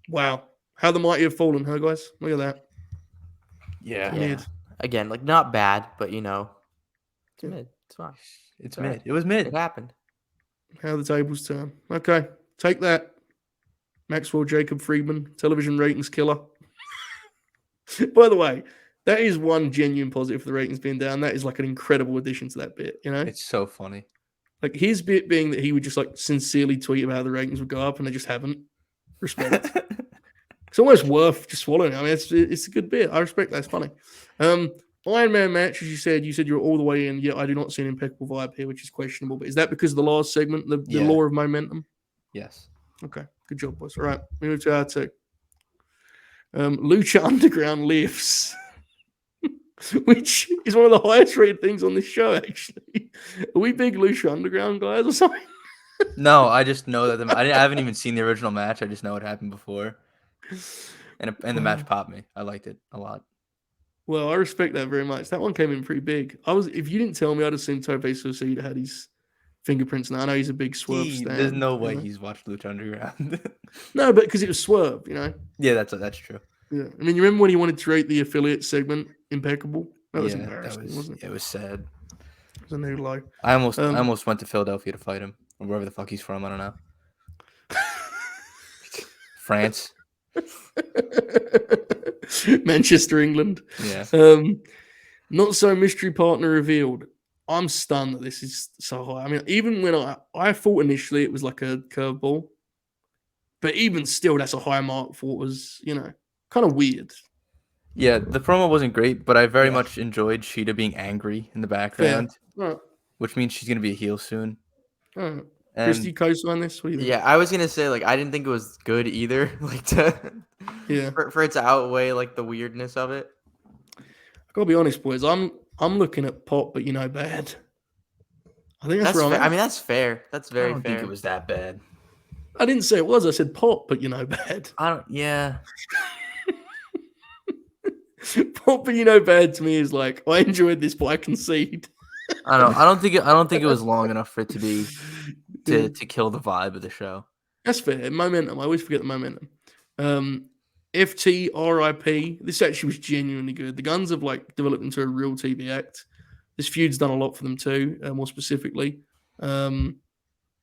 Wow. How the mighty have fallen, huh, guys? Look at that. Yeah. Mid. Again, like not bad, but it's mid. It's fine. It's all mid. right. It was mid. It happened. How the tables turn. Okay. Take that. Maxwell Jacob Friedman, television ratings killer. By the way, that is one genuine positive for the ratings being down. That is like an incredible addition to that bit, you know? It's so funny. Like his bit being that he would just like sincerely tweet about how the ratings would go up and they just haven't. Respect. It's almost worth just swallowing. I mean, it's a good bit. I respect that. It's funny. Iron Man match, as you said you're all the way in. Yeah, I do not see an impeccable vibe here, which is questionable. But is that because of the last segment, the law of momentum? Yes. Okay, good job, boys. All right, we move to our two. Lucha Underground lives, which is one of the highest rated things on this show, actually. Are we big Lucha Underground guys or something? No, I just know that I haven't even seen the original match. I just know what happened before. And the match popped me. I liked it a lot. Well, I respect that very much. That one came in pretty big. If you didn't tell me, I'd assume Tope Suicida had his fingerprints. Now I know he's a big Swerve stan. There's no way he's watched Lucha Underground. No, but because it was Swerve, you know. Yeah, that's true. Yeah, I mean, you remember when he wanted to rate the affiliate segment impeccable? That was embarrassing, that wasn't it? It was sad. It was a new low. I almost went to Philadelphia to fight him, or wherever the fuck he's from. I don't know. France. Manchester, England. Yeah. Not so mystery partner revealed. I'm stunned that this is so high. I mean, even when I thought initially it was like a curveball, but even still, that's a high mark for what was, kind of weird. Yeah, the promo wasn't great, but I very much enjoyed Sheeta being angry in the background, which means she's gonna be a heel soon. And Christy co-signed this. What do you think? Yeah, I was gonna say I didn't think it was good either. For it to outweigh the weirdness of it. I gotta be honest, boys. I'm looking at pop, but bad. I think that's wrong. I mean, that's fair. That's very fair. I don't think it was that bad. I didn't say it was. I said pop, but bad. Yeah. Pop, but bad to me is like I enjoyed this, but I concede. I don't think it was long enough for it to be to kill the vibe of the show. That's fair. Momentum. I always forget the momentum. FT RIP. This actually was genuinely good. The Guns have developed into a real TV act. This feud's done a lot for them too. More specifically, are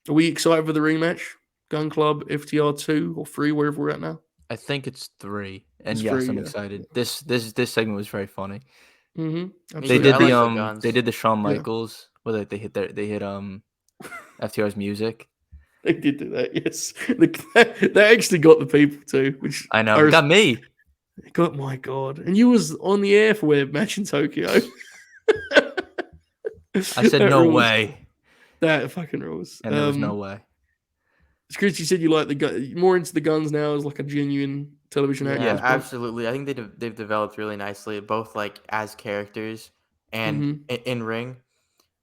we excited for the rematch? Gun Club FTR 2 or 3, wherever we're at now. I think it's 3, and yes, I'm excited. This segment was very funny. Mm-hmm. They did the Shawn Michaels where they hit FTR's music. They did do that, yes. They actually got the people too, which I know. Got me. God, my God. And you was on the air for their match in Tokyo. I said no way. That fucking rules. And there was no way. Chris, you said you like more into the Guns now as a genuine television actor. Yeah, absolutely. I think they've developed really nicely, both as characters and in ring.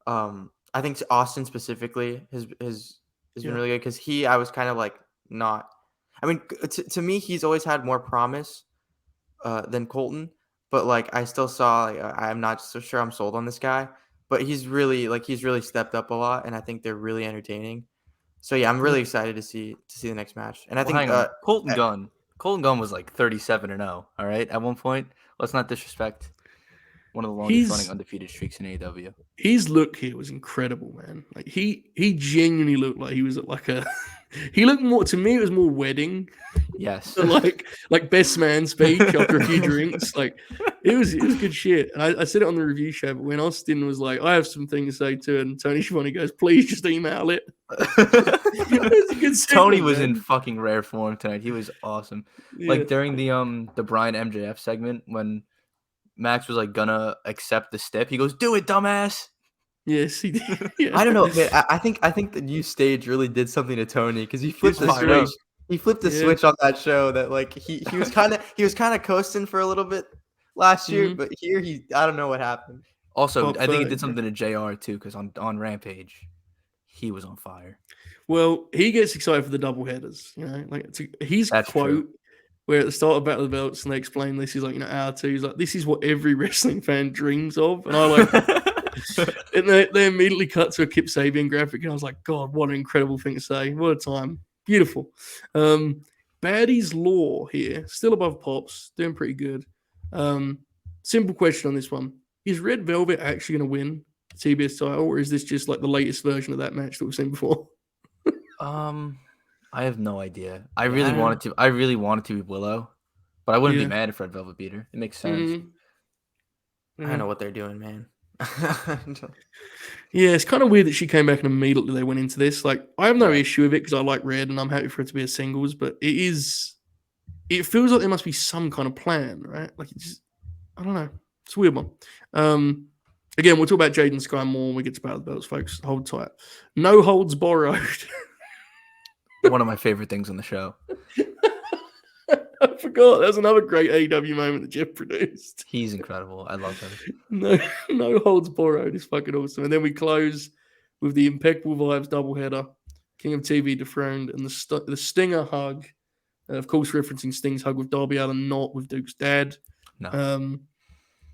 I think Austin specifically has been really good because I was kind of not. I mean, to me, he's always had more promise than Colton, but I still saw I'm not so sure I'm sold on this guy, but he's really stepped up a lot, and I think they're really entertaining. So yeah, I'm really excited to see the next match. And I think Colton Gunn was 37-0. All right, at one point, let's not disrespect one of the longest running undefeated streaks in AEW. His look here was incredible, man. He genuinely looked like he was at he looked more to me. It was more wedding. Yes. like best man speech after a few drinks. It was good shit. And I said it on the review show, but when Austin was like, I have some things to say too, and Tony Schiavone goes, please just email it. It was a good segment, Tony was man. in fucking rare form tonight. He was awesome. Yeah. During the Bryan MJF segment when Max was gonna accept the step, he goes, "Do it, dumbass." Yes, he did. Yeah. I don't know, man. I think the new stage really did something to Tony because he flipped the switch. He flipped the switch on that show that like he was kind of coasting for a little bit last year, but here I don't know what happened. Also, Top I think 30, it did bro. something to JR too, because on Rampage, he was on fire. Well, he gets excited for the double headers, you know, like his That's quote true. where at the start of Battle of the Belts and they explain this is like, you know, hour two, he's like, this is what every wrestling fan dreams of. And I like, and they immediately cut to a Kip Sabian graphic, and I was like, God, what an incredible thing to say. What a time. Beautiful. Baddie's Law here, still above Pops, doing pretty good. Simple question on this one. Is Red Velvet actually going to win the TBS title, or is this just like the latest version of that match that we've seen before? I have no idea. I really wanted to be Willow, but I wouldn't be mad if Red Velvet beat her. It makes sense. I don't know what they're doing, man. Yeah, it's kind of weird that she came back and immediately they went into this. Like, I have no issue with it because I like Red and I'm happy for it to be a singles, but it feels like there must be some kind of plan, right? Like, I don't know. It's a weird one. Again, we'll talk about Jaden Sky more when we get to Battle of the Belts, folks. Hold tight. No holds borrowed. One of my favorite things on the show. I forgot. That was another great AEW moment that Jeff produced. He's incredible. I love him. No holds borrowed is fucking awesome. And then we close with the Impeccable Vibes doubleheader, King of TV dethroned, and the Stinger hug. Of course, referencing Sting's hug with Darby Allin, not with Duke's dad. No.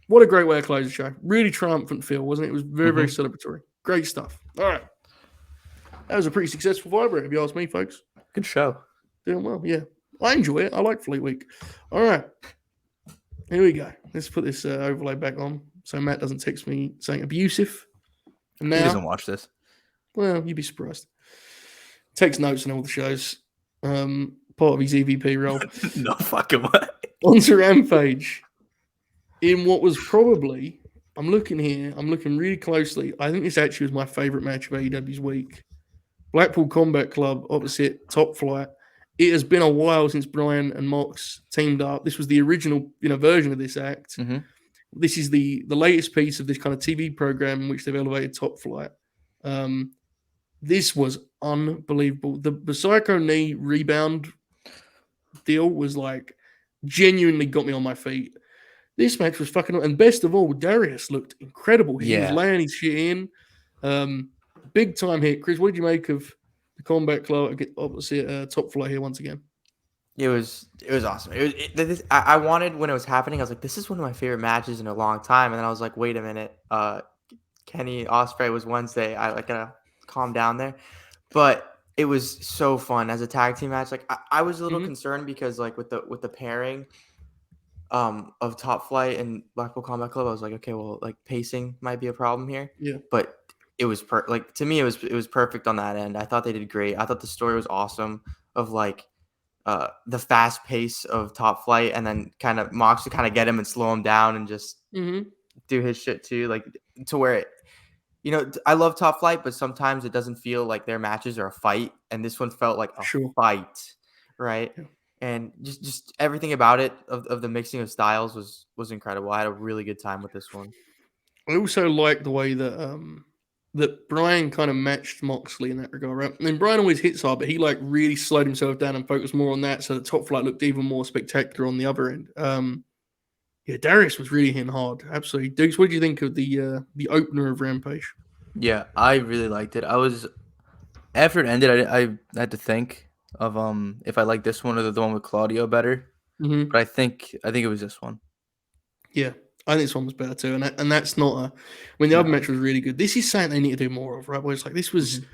What a great way to close the show. Really triumphant feel, wasn't it? It was very, very celebratory. Great stuff. All right. That was a pretty successful vibrator, if you ask me, folks. Good show. Doing well, yeah. I enjoy it. I like Fleet Week. All right. Here we go. Let's put this overlay back on so Matt doesn't text me saying abusive. And now, he doesn't watch this. Well, you'd be surprised. Takes notes on all the shows. Part of his EVP role. No fucking way. On to Rampage. In what was probably, I'm looking really closely. I think this actually was my favorite match of AEW's week. Blackpool Combat Club opposite Top Flight. It has been a while since Brian and Mox teamed up. This was the original, version of this act. This is the latest piece of this kind of TV program in which they've elevated Top Flight. This was unbelievable. The Psycho Knee rebound deal was like genuinely got me on my feet. This match was fucking, and best of all, Darius looked incredible. He was laying his shit in. Big time hit. Chris, what did you make of the Combat Club opposite Top Flight here once again? It was awesome. I wanted, when it was happening, I was like, this is one of my favorite matches in a long time. And then I was like, wait a minute. Kenny Ospreay was Wednesday. I gotta calm down there. But it was so fun as a tag team match. Like I was a little concerned because like with the pairing of Top Flight and Blackpool Combat Club, I was like, okay, well, like pacing might be a problem here. Yeah. But it was to me, it was perfect on that end. I thought they did great. I thought the story was awesome of like the fast pace of Top Flight, and then kind of Mox to kind of get him and slow him down and just do his shit too, like to where it, I love Top Flight, but sometimes it doesn't feel like their matches are a fight, and this one felt like a fight, right? Yeah. And just everything about it of the mixing of styles was incredible. I had a really good time with this one. I also like the way that that Brian kind of matched Moxley in that regard, right? I mean, Brian always hits hard, but he like really slowed himself down and focused more on that, so the Top Flight looked even more spectacular on the other end. Yeah, Darius was really hitting hard. Absolutely. Dukes, what do you think of the opener of Rampage? Yeah, I really liked it. After it ended, I had to think of if I like this one or the one with Claudio better. But I think it was this one. Yeah, I think this one was better too. And that's not the other match was really good. This is something they need to do more of, right? Where it's like this was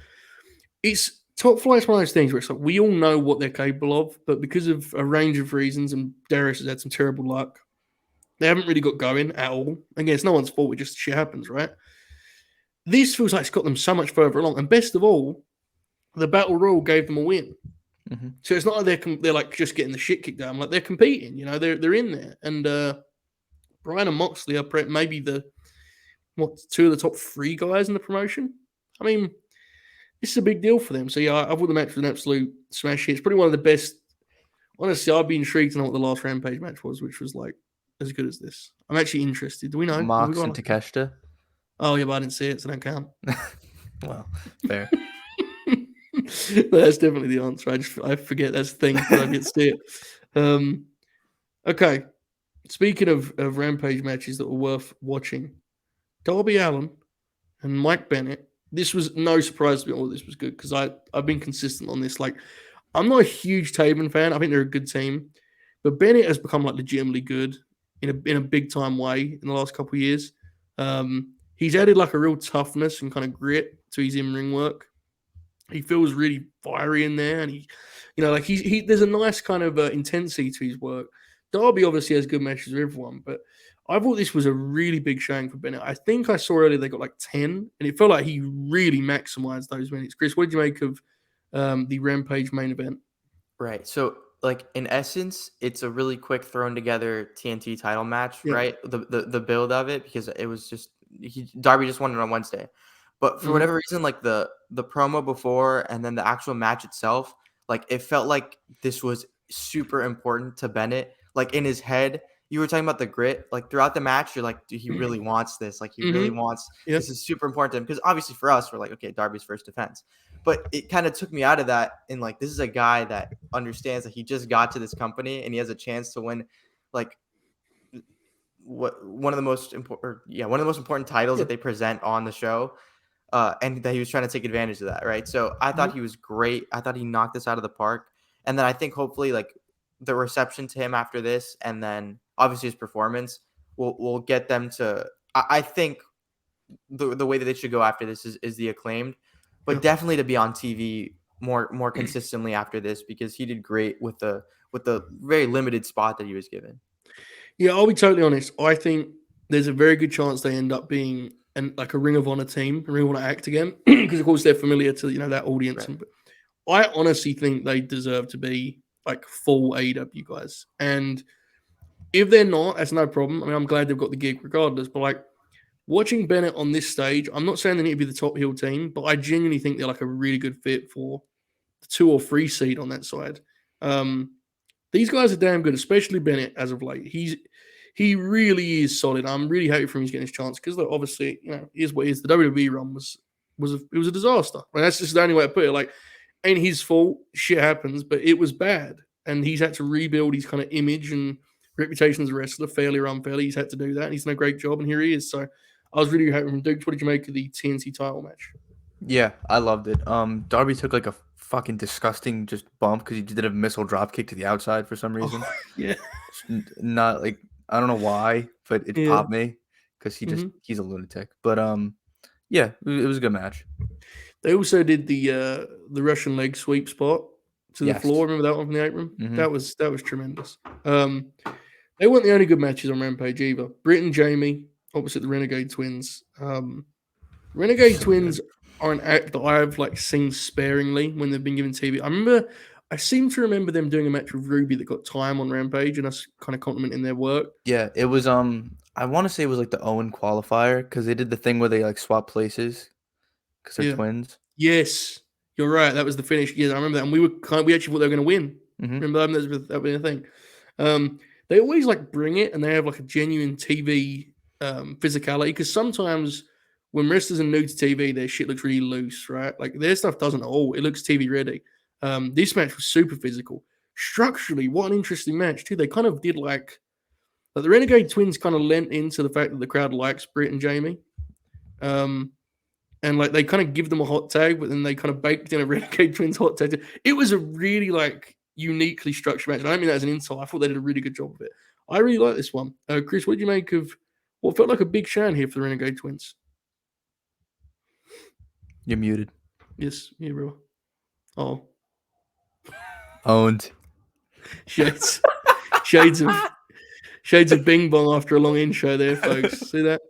it's Top Flight's one of those things where it's like we all know what they're capable of, but because of a range of reasons, and Darius has had some terrible luck, they haven't really got going at all. Again, it's no one's fault. It just shit happens, right? This feels like it's got them so much further along. And best of all, the Battle Royal gave them a win. So it's not like they're like just getting the shit kicked out. Like they're competing, they're in there. And Brian and Moxley are maybe two of the top 3 guys in the promotion. I mean, this is a big deal for them. So yeah, I thought the match was an absolute smash hit. It's probably one of the best. Honestly, I'd be intrigued to know what the last Rampage match was, which was like as good as this. I'm actually interested. Do we know? Mox and Takeshita. Oh yeah, but I didn't see it, so don't count. Well, fair. That's definitely the answer. I forget that's the thing because I get to see it. Okay. Speaking of Rampage matches that were worth watching, Darby Allin and Mike Bennett. This was no surprise to me. All this was good because I've been consistent on this. Like, I'm not a huge Taven fan. I think they're a good team, but Bennett has become like legitimately good in a big time way in the last couple of years. He's added like a real toughness and kind of grit to his in ring work. He feels really fiery in there, and like he there's a nice kind of intensity to his work. Darby obviously has good matches with everyone, but I thought this was a really big showing for Bennett. I think I saw earlier they got like 10, and it felt like he really maximized those minutes. Chris, what did you make of the Rampage main event? Right. So, like in essence, it's a really quick thrown together TNT title match, Yeah. right? The build of it, because it was just Darby just won it on Wednesday, but for whatever reason, like the promo before and then the actual match itself, like it felt like this was super important to Bennett. Like in his head, you were talking about the grit. Like throughout the match, you're like, dude, he really wants this. Like he really wants. Yep. This is super important to him because obviously for us, we're like, okay, Darby's first defense. But it kind of took me out of that. And like, this is a guy that understands that he just got to this company and he has a chance to win, like, one of the most important titles that they present on the show. And that he was trying to take advantage of that, right? So I thought he was great. I thought he knocked this out of the park. And then I think hopefully like the reception to him after this, and then obviously his performance will get them to. I think the way that they should go after this is the Acclaimed, but definitely to be on TV more consistently after this, because he did great with the very limited spot that he was given. Yeah, I'll be totally honest. I think there's a very good chance they end up being like a Ring of Honor team, a Ring of Honor act again, because of course they're familiar to that audience. Right. I honestly think they deserve to be like full AEW guys, and if they're not, that's no problem. I mean, I'm glad they've got the gig regardless. But like watching Bennett on this stage, I'm not saying they need to be the top heel team, but I genuinely think they're like a really good fit for the 2 or 3 seed on that side. These guys are damn good, especially Bennett as of late. He really is solid. I'm really happy for him he's getting his chance because obviously, is what it is. The WWE run was a disaster. I mean, that's just the only way to put it. Like, ain't his fault. Shit happens, but it was bad, and he's had to rebuild his kind of image and reputation as a wrestler, fairly or unfairly. He's had to do that, and he's done a great job, and here he is. So I was really happy from Duke. What did you make of the TNT title match? Yeah, I loved it. Darby took like a fucking disgusting just bump because he did a missile drop kick to the outside for some reason. Yeah. Not like, I don't know why, but it popped me because he's a lunatic. But yeah, it was a good match. They also did the Russian leg sweep spot to the floor. Remember that one from the apron? That was tremendous. They weren't the only good matches on Rampage either. Britt and Jamie opposite the Renegade Twins. Renegade Twins are an act that I've like seen sparingly when they've been given TV. I seem to remember them doing a match with Ruby that got time on Rampage, and us kind of complimenting their work. Yeah, it was I want to say it was like the Owen qualifier because they did the thing where they like swap places because they're twins. Yes, you're right. That was the finish. Yeah, I remember that, and we actually thought they were going to win. Remember that being a thing. They always like bring it, and they have like a genuine TV physicality, because sometimes when wrestlers are new to TV, their shit looks really loose, right? Like their stuff doesn't at all. It looks TV ready. This match was super physical. Structurally, what an interesting match too. They kind of did like the Renegade Twins kind of lent into the fact that the crowd likes Britt and Jamie. And like they kind of give them a hot tag, but then they kind of baked in a Renegade Twins hot tag. It was a really like uniquely structured match. And I don't mean that as an insult. I thought they did a really good job of it. I really like this one. Chris, what did you make of what felt like a big shine here for the Renegade Twins? You're muted. Yes, yeah, bro. Oh. Owned. Shades of Bing Bong after a long intro there, folks. See that?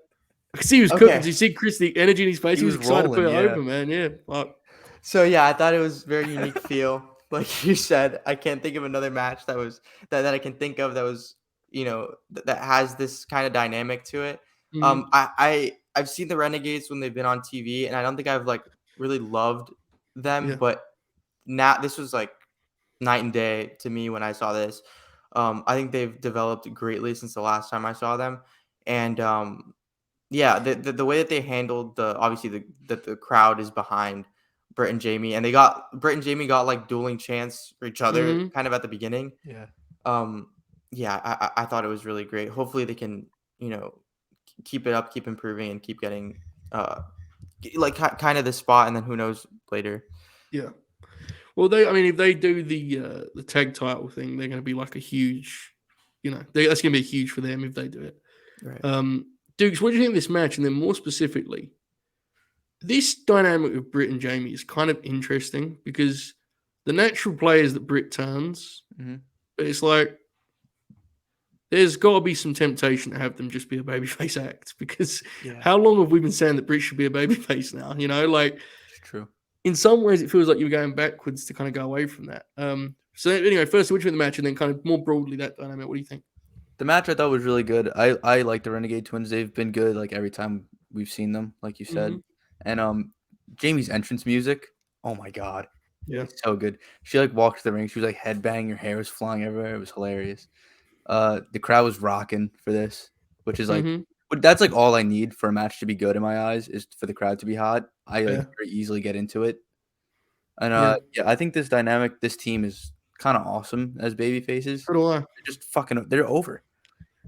I can see he was cooking. Did you see Chris, the energy in his face? He was excited to put it over, man. Yeah. Fuck. So yeah, I thought it was very unique feel. Like you said, I can't think of another match that was that I can think of that was, that has this kind of dynamic to it. I've seen the Renegades when they've been on TV, and I don't think I've like really loved them, but now this was like night and day to me when I saw this. I think they've developed greatly since the last time I saw them, and yeah, the way that they handled the crowd is behind Britt and Jamie, and Britt and Jamie got like dueling chants for each other kind of at the beginning. Yeah. Yeah, I thought it was really great. Hopefully they can, keep it up, keep improving, and keep getting like kind of this spot, and then who knows later. Yeah. Well, if they do the tag title thing, they're going to be like a huge, that's going to be huge for them if they do it. Right. Dukes, what do you think of this match? And then more specifically, this dynamic of Britt and Jamie is kind of interesting because the natural play is that Britt turns, but it's like there's got to be some temptation to have them just be a babyface act because how long have we been saying that Britt should be a babyface now? Like it's true. In some ways, it feels like you're going backwards to kind of go away from that. So anyway, first, what do you think of the match, and then kind of more broadly that dynamic? What do you think? The match I thought was really good. I like the Renegade Twins. They've been good like every time we've seen them, like you said. And Jamie's entrance music, oh my god, it's so good. She like walked to the ring. She was like headbanging. Her hair was flying everywhere. It was hilarious. The crowd was rocking for this, which is like, but that's like all I need for a match to be good in my eyes is for the crowd to be hot. I like very easily get into it. And I think this team is kind of awesome as baby faces. So do I. They're just they're over.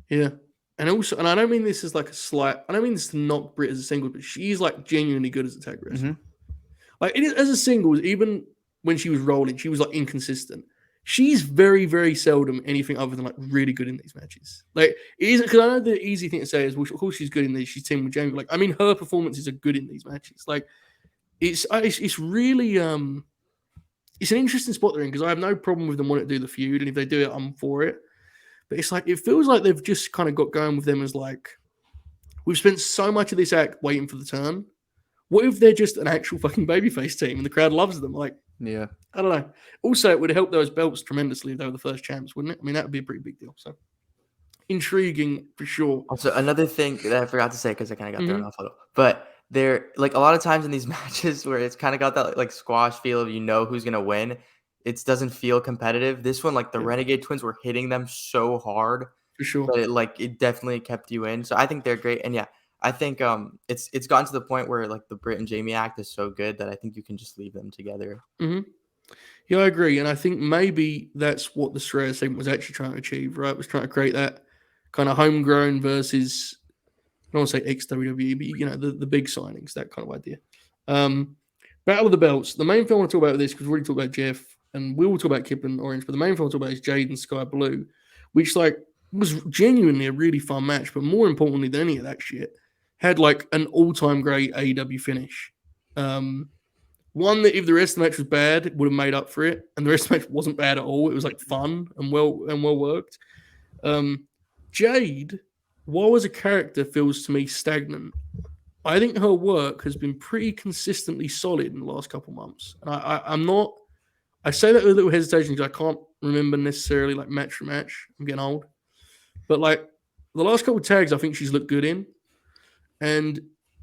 Yeah. And also, and I don't mean this as like a slight, I don't mean this to knock Britt as a single, but she's like genuinely good as a tag wrestler. Like as a singles, even when she was rolling, she was like inconsistent. She's very, very seldom anything other than like really good in these matches. Like, because I know the easy thing to say is, well, of course she's good in these. She's teaming with Jamie. Like, I mean, her performances are good in these matches. Like, it's really it's an interesting spot they're in because I have no problem with them wanting to do the feud, and if they do it, I'm for it. But it's like it feels like they've just kind of got going with them as like we've spent so much of this act waiting for the turn. What if they're just an actual fucking babyface team and the crowd loves them? Like, yeah, I don't know. Also, it would help those belts tremendously if they were the first champs, wouldn't it? I mean, that would be a pretty big deal. So intriguing for sure. Also, another thing that I forgot to say because I kind of got thrown off a little, but they're like a lot of times in these matches where it's kind of got that like squash feel of who's gonna win. It doesn't feel competitive. This one, like the Renegade Twins were hitting them so hard for sure, but it definitely kept you in. So I think they're great, and yeah, I think it's gotten to the point where like the Britt and Jamie act is so good that I think you can just leave them together. Yeah, I agree, and I think maybe that's what the Shreyas segment was actually trying to achieve. Right, it was trying to create that kind of homegrown versus I don't want to say ex-WWE, but the big signings, that kind of idea. Battle of the Belts. The main thing I want to talk about this, because we already talked about Jeff, and we will talk about Kip and Orange, but the main thing I want to talk about is Jade and Sky Blue, which like was genuinely a really fun match, but more importantly than any of that shit, had like an all-time great AEW finish. One that if the rest of the match was bad, it would have made up for it, and the rest of the match wasn't bad at all. It was like fun and well worked. Jade, while as a character feels to me stagnant, I think her work has been pretty consistently solid in the last couple months. And I'm not. I say that with a little hesitation because I can't remember necessarily like match for match. I'm getting old, but like the last couple of tags, I think she's looked good in. And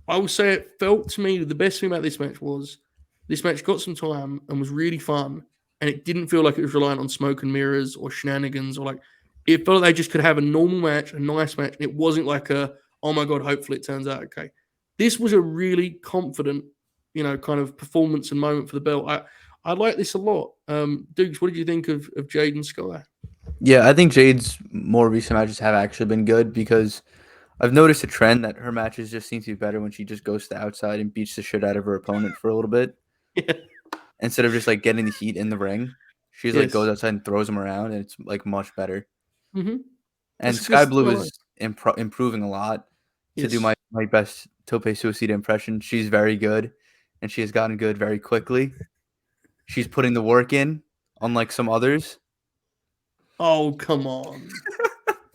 I will say it felt to me the best thing about this match was this match got some time and was really fun, and it didn't feel like it was reliant on smoke and mirrors or shenanigans or like it felt like they just could have a normal match, a nice match, and it wasn't like a oh my god, hopefully it turns out okay. This was a really confident, kind of performance and moment for the belt. I like this a lot. Dukes, what did you think of Jade and Sky? Yeah, I think Jade's more recent matches have actually been good because I've noticed a trend that her matches just seem to be better when she just goes to the outside and beats the shit out of her opponent for a little bit. Yeah. Instead of just like getting the heat in the ring. She's like goes outside and throws them around, and it's like much better. And Sky Blue is improving a lot. To do my best Tope Suicida impression, she's very good, and she has gotten good very quickly. She's putting the work in, unlike some others. Oh, come on.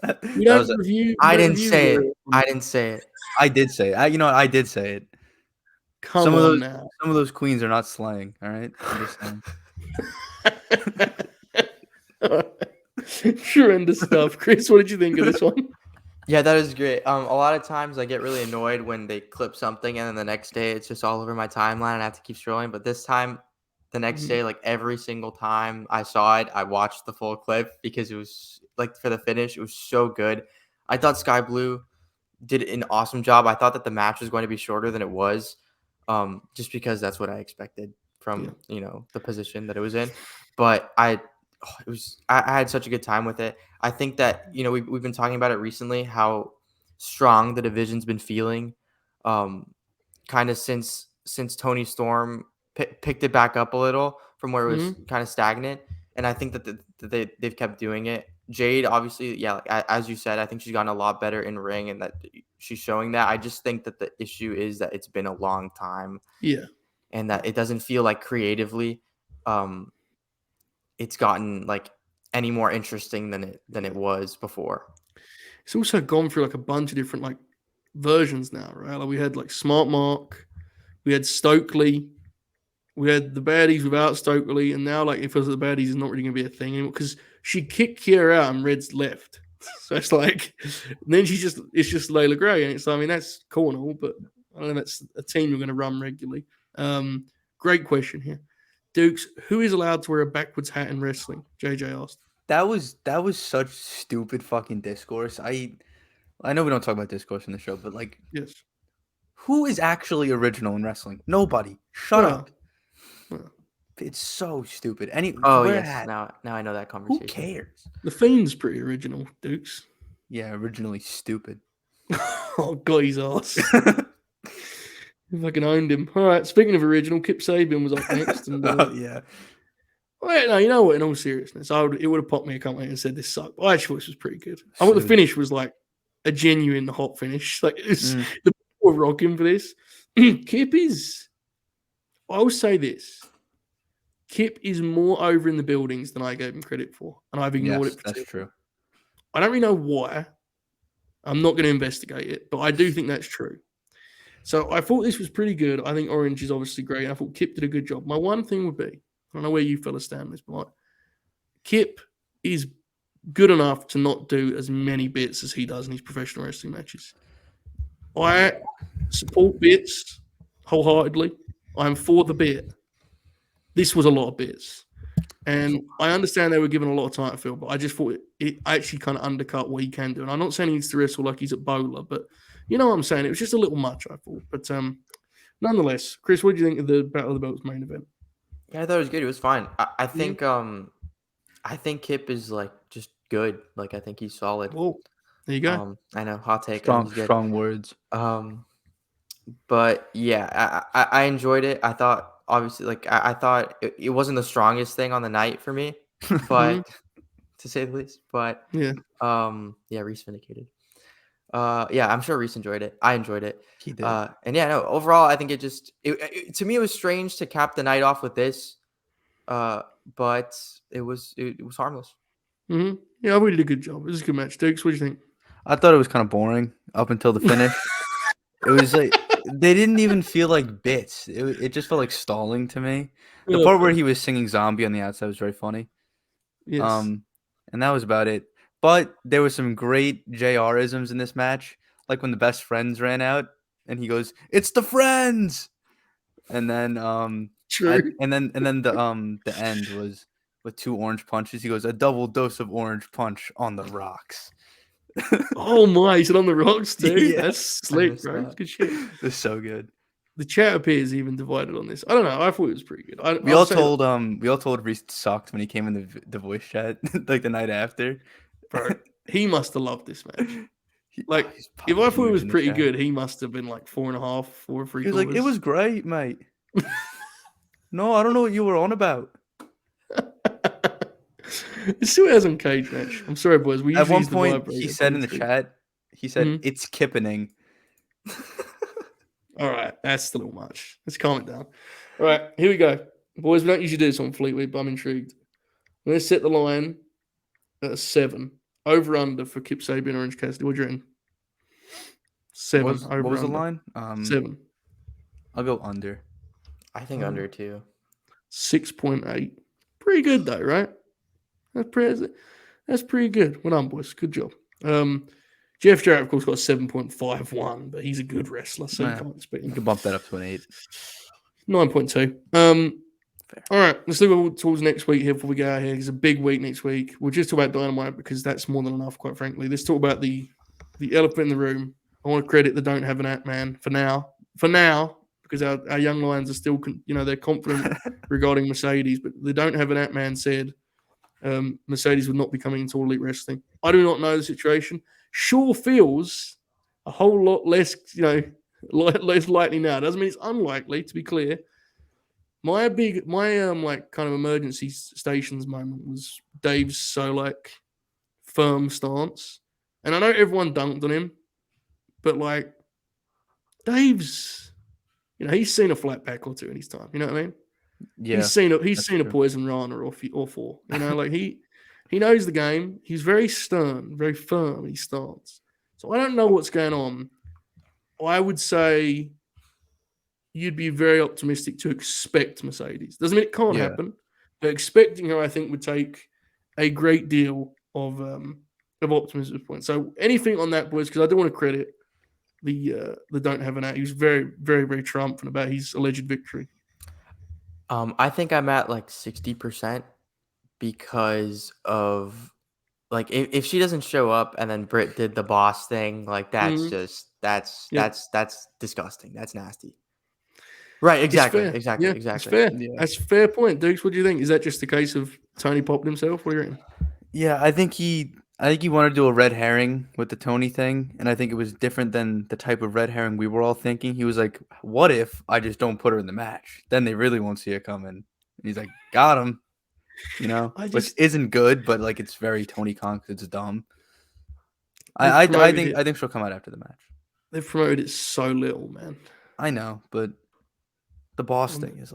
I didn't say it. I didn't say it. I did say it. I did say it. Some of those queens are not slaying, all right? I'm just saying. Tremendous stuff. Chris, what did you think of this one? Yeah, that is great. A lot of times I get really annoyed when they clip something and then the next day it's just all over my timeline and I have to keep scrolling. But this time, the next day, like every single time I saw it, I watched the full clip because it was like for the finish, it was so good. I thought Sky Blue did an awesome job. I thought that the match was going to be shorter than it was, just because that's what I expected from the position that it was in. But I had such a good time with it. I think that we've been talking about it recently, how strong the division's been feeling, kind of since Tony Storm picked it back up a little from where it was kind of stagnant. And I think that they've kept doing it. Jade, obviously, yeah, like, as you said, I think she's gotten a lot better in ring, and that she's showing that. I just think that the issue is that it's been a long time. Yeah. And that it doesn't feel like creatively, it's gotten like any more interesting than it was before. It's also gone through like a bunch of different like versions now, right? Like we had like Smart Mark, we had Stokely, we had the baddies without Stokely, and now like it feels like the baddies is not really gonna be a thing anymore because she kicked Kiera out and Red's left. So it's like then it's just Layla Gray, and it's I mean that's cool and all, but I don't know that's a team you're gonna run regularly. Great question here. Dukes, who is allowed to wear a backwards hat in wrestling? JJ asked. That was such stupid fucking discourse. I know we don't talk about discourse in the show, but like, yes, who is actually original in wrestling? Nobody. Shut up. Well. It's so stupid. Yes. Now I know that conversation. Who cares? The Fiend's pretty original, Dukes. Yeah, originally stupid. Oh, got his ass. If I can owned him. All right. Speaking of original, Kip Sabian was up next. And, yeah. Well, no, you know what? In all seriousness, it would have popped me a comment and said this sucked. I actually thought this was pretty good. I thought the finish was like a genuine hot finish. Like it's the people were rocking for this. Kip is. I will say this. Kip is more over in the buildings than I gave him credit for, and I've ignored it. That's true. I don't really know why. I'm not going to investigate it, but I do think that's true. So I thought this was pretty good. I think Orange is obviously great. I thought Kip did a good job. My one thing would be, I don't know where you fellas stand on this, but like, Kip is good enough to not do as many bits as he does in his professional wrestling matches. I support bits wholeheartedly. I'm for the bit. This was a lot of bits. And I understand they were given a lot of time to fill, but I just thought it actually kind of undercut what he can do. And I'm not saying he needs to wrestle like he's at Bowler, but you know what I'm saying? It was just a little much, I thought. But nonetheless, Chris, what do you think of the Battle of the Belts main event? Yeah, I thought it was good. It was fine. I think Kip is like just good. Like I think he's solid. Well, there you go. I know, hot take. Strong words. But yeah, I enjoyed it. I thought obviously like I thought it wasn't the strongest thing on the night for me, but to say the least. But yeah, Reese vindicated. I'm sure Reese enjoyed it. I enjoyed it. He did. Overall, I think it to me it was strange to cap the night off with this, but it was harmless. Mm-hmm. Yeah, we did a good job. It was a good match. Dukes, what do you think? I thought it was kind of boring up until the finish. It was like they didn't even feel like bits. It just felt like stalling to me. The part where he was singing "Zombie" on the outside was very funny. Yes. And that was about it. But there were some great JR-isms in this match, like when the best friends ran out and he goes, "It's the friends," and then True. and then the end was with 2 orange punches. He goes, "A double dose of orange punch on the rocks." Oh my, he's on the rocks too. Yeah. That's slick, bro. It's good shit. It's so good. The chat appears even divided on this. I don't know. I thought it was pretty good. We all told Reese sucked when he came in the voice chat like the night after. Bro, he must have loved this match. Like, if I thought it was pretty good, he must have been like 4.5, 4 3. He was like, "It was great, mate." No, I don't know what you were on about. It still has on Cage Match. I'm sorry, boys. At one point, he said in the chat, "It's kippening." All right, that's a little much. Let's calm it down. All right, here we go. Boys, we don't usually do this on Fleetweek, but I'm intrigued. I'm going to set the line at a 7. Over under for Kip Sabian, Orange Cassidy. What do you reckon? 7. What was the line? 7. I'll go under. I think under too. 6.8. Pretty good though, right? That's pretty good. Well done, boys. Good job. Jeff Jarrett, of course, got a 7.51, but he's a good wrestler, so you can't expect him. You can bump that up to an 8. 9.2. All right, let's look towards next week here before we get out of here. It's a big week next week. We'll just talk about Dynamite because that's more than enough, quite frankly. Let's talk about the elephant in the room. I want to credit the Don't Have an App Man for now. For now, because our young lions are still, they're confident regarding Mercedes, but they don't have an Ant-Man said Mercedes would not be coming into All Elite Wrestling. I do not know the situation. Sure feels a whole lot less, less likely now. Doesn't mean it's unlikely, to be clear. My kind of emergency stations moment was Dave's so firm stance. And I know everyone dunked on him, but Dave's, he's seen a flat pack or two in his time. You know what I mean? Yeah, he's seen a poison rana or four. He knows the game. He's very stern, very firm in his stance. So I don't know what's going on. I would say you'd be very optimistic to expect Mercedes. Doesn't mean it can't happen, but expecting her, I think, would take a great deal of optimism at this point. So anything on that, boys, because I don't want to credit the don't have an out. He was very, very, very triumphant about his alleged victory. I think I'm at 60% because of if she doesn't show up and then Britt did the boss thing, that's that's disgusting. That's nasty. Right, exactly. It's fair. Exactly. It's fair. Yeah. That's a fair point. Dukes, what do you think? Is that just a case of Tony popped himself? What do you reckon? Yeah, I think he wanted to do a red herring with the Tony thing, and I think it was different than the type of red herring we were all thinking. He was like, "What if I just don't put her in the match? Then they really won't see it coming." And he's like, "Got him," which isn't good, but it's very Tony Khan because it's dumb. I think she'll come out after the match. They've promoted it so little, man. I know, but the boss thing is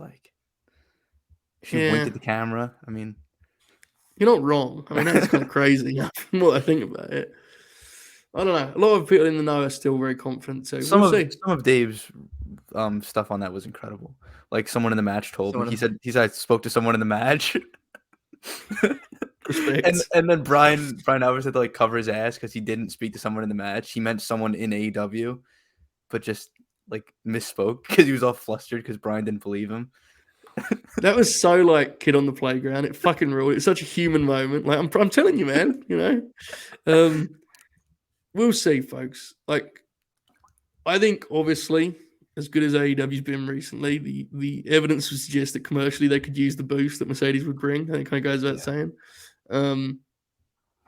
she winked at the camera. I mean, you're not wrong. I mean, that's kind of crazy. What I think about it, I don't know. A lot of people in the know are still very confident too. Some of Dave's stuff on that was incredible. Someone in the match told me. He said I spoke to someone in the match. Respect. And then Brian Alvarez had to cover his ass because he didn't speak to someone in the match. He meant someone in AEW, but just misspoke because he was all flustered because Brian didn't believe him. That was so kid on the playground. It fucking ruled. It's such a human moment. I'm telling you, man. We'll see, folks. I think obviously, as good as AEW's been recently, the evidence would suggest that commercially they could use the boost that Mercedes would bring. I think it kind of goes without saying.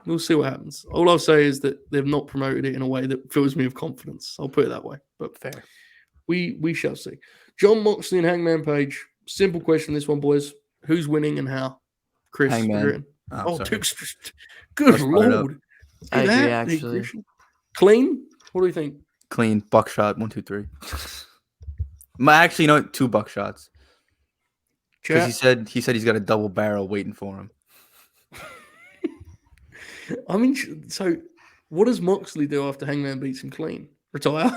We'll see what happens. All I'll say is that they've not promoted it in a way that fills me with confidence. I'll put it that way. But fair. We shall see. John Moxley and Hangman Page. Simple question, this one, boys. Who's winning and how? Chris. Hangman. Duke's good lord. I agree, actually. Clean? What do you think? Clean. Buckshot. 1, 2, 3. Actually, 2 buckshots. Because he said he's got a double barrel waiting for him. I mean, so what does Moxley do after Hangman beats him clean? Retire?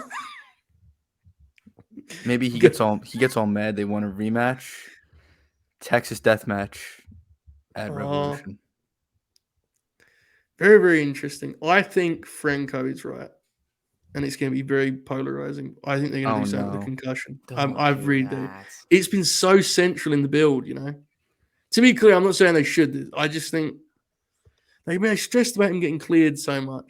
Maybe he gets all mad. They want a rematch. Texas death match at Revolution. Very, very interesting. I think Franco is right. And it's going to be very polarizing. I think they're going to do something with the concussion. I've read that. It's been so central in the build, To be clear, I'm not saying they should. I just think they've been stressed about him getting cleared so much.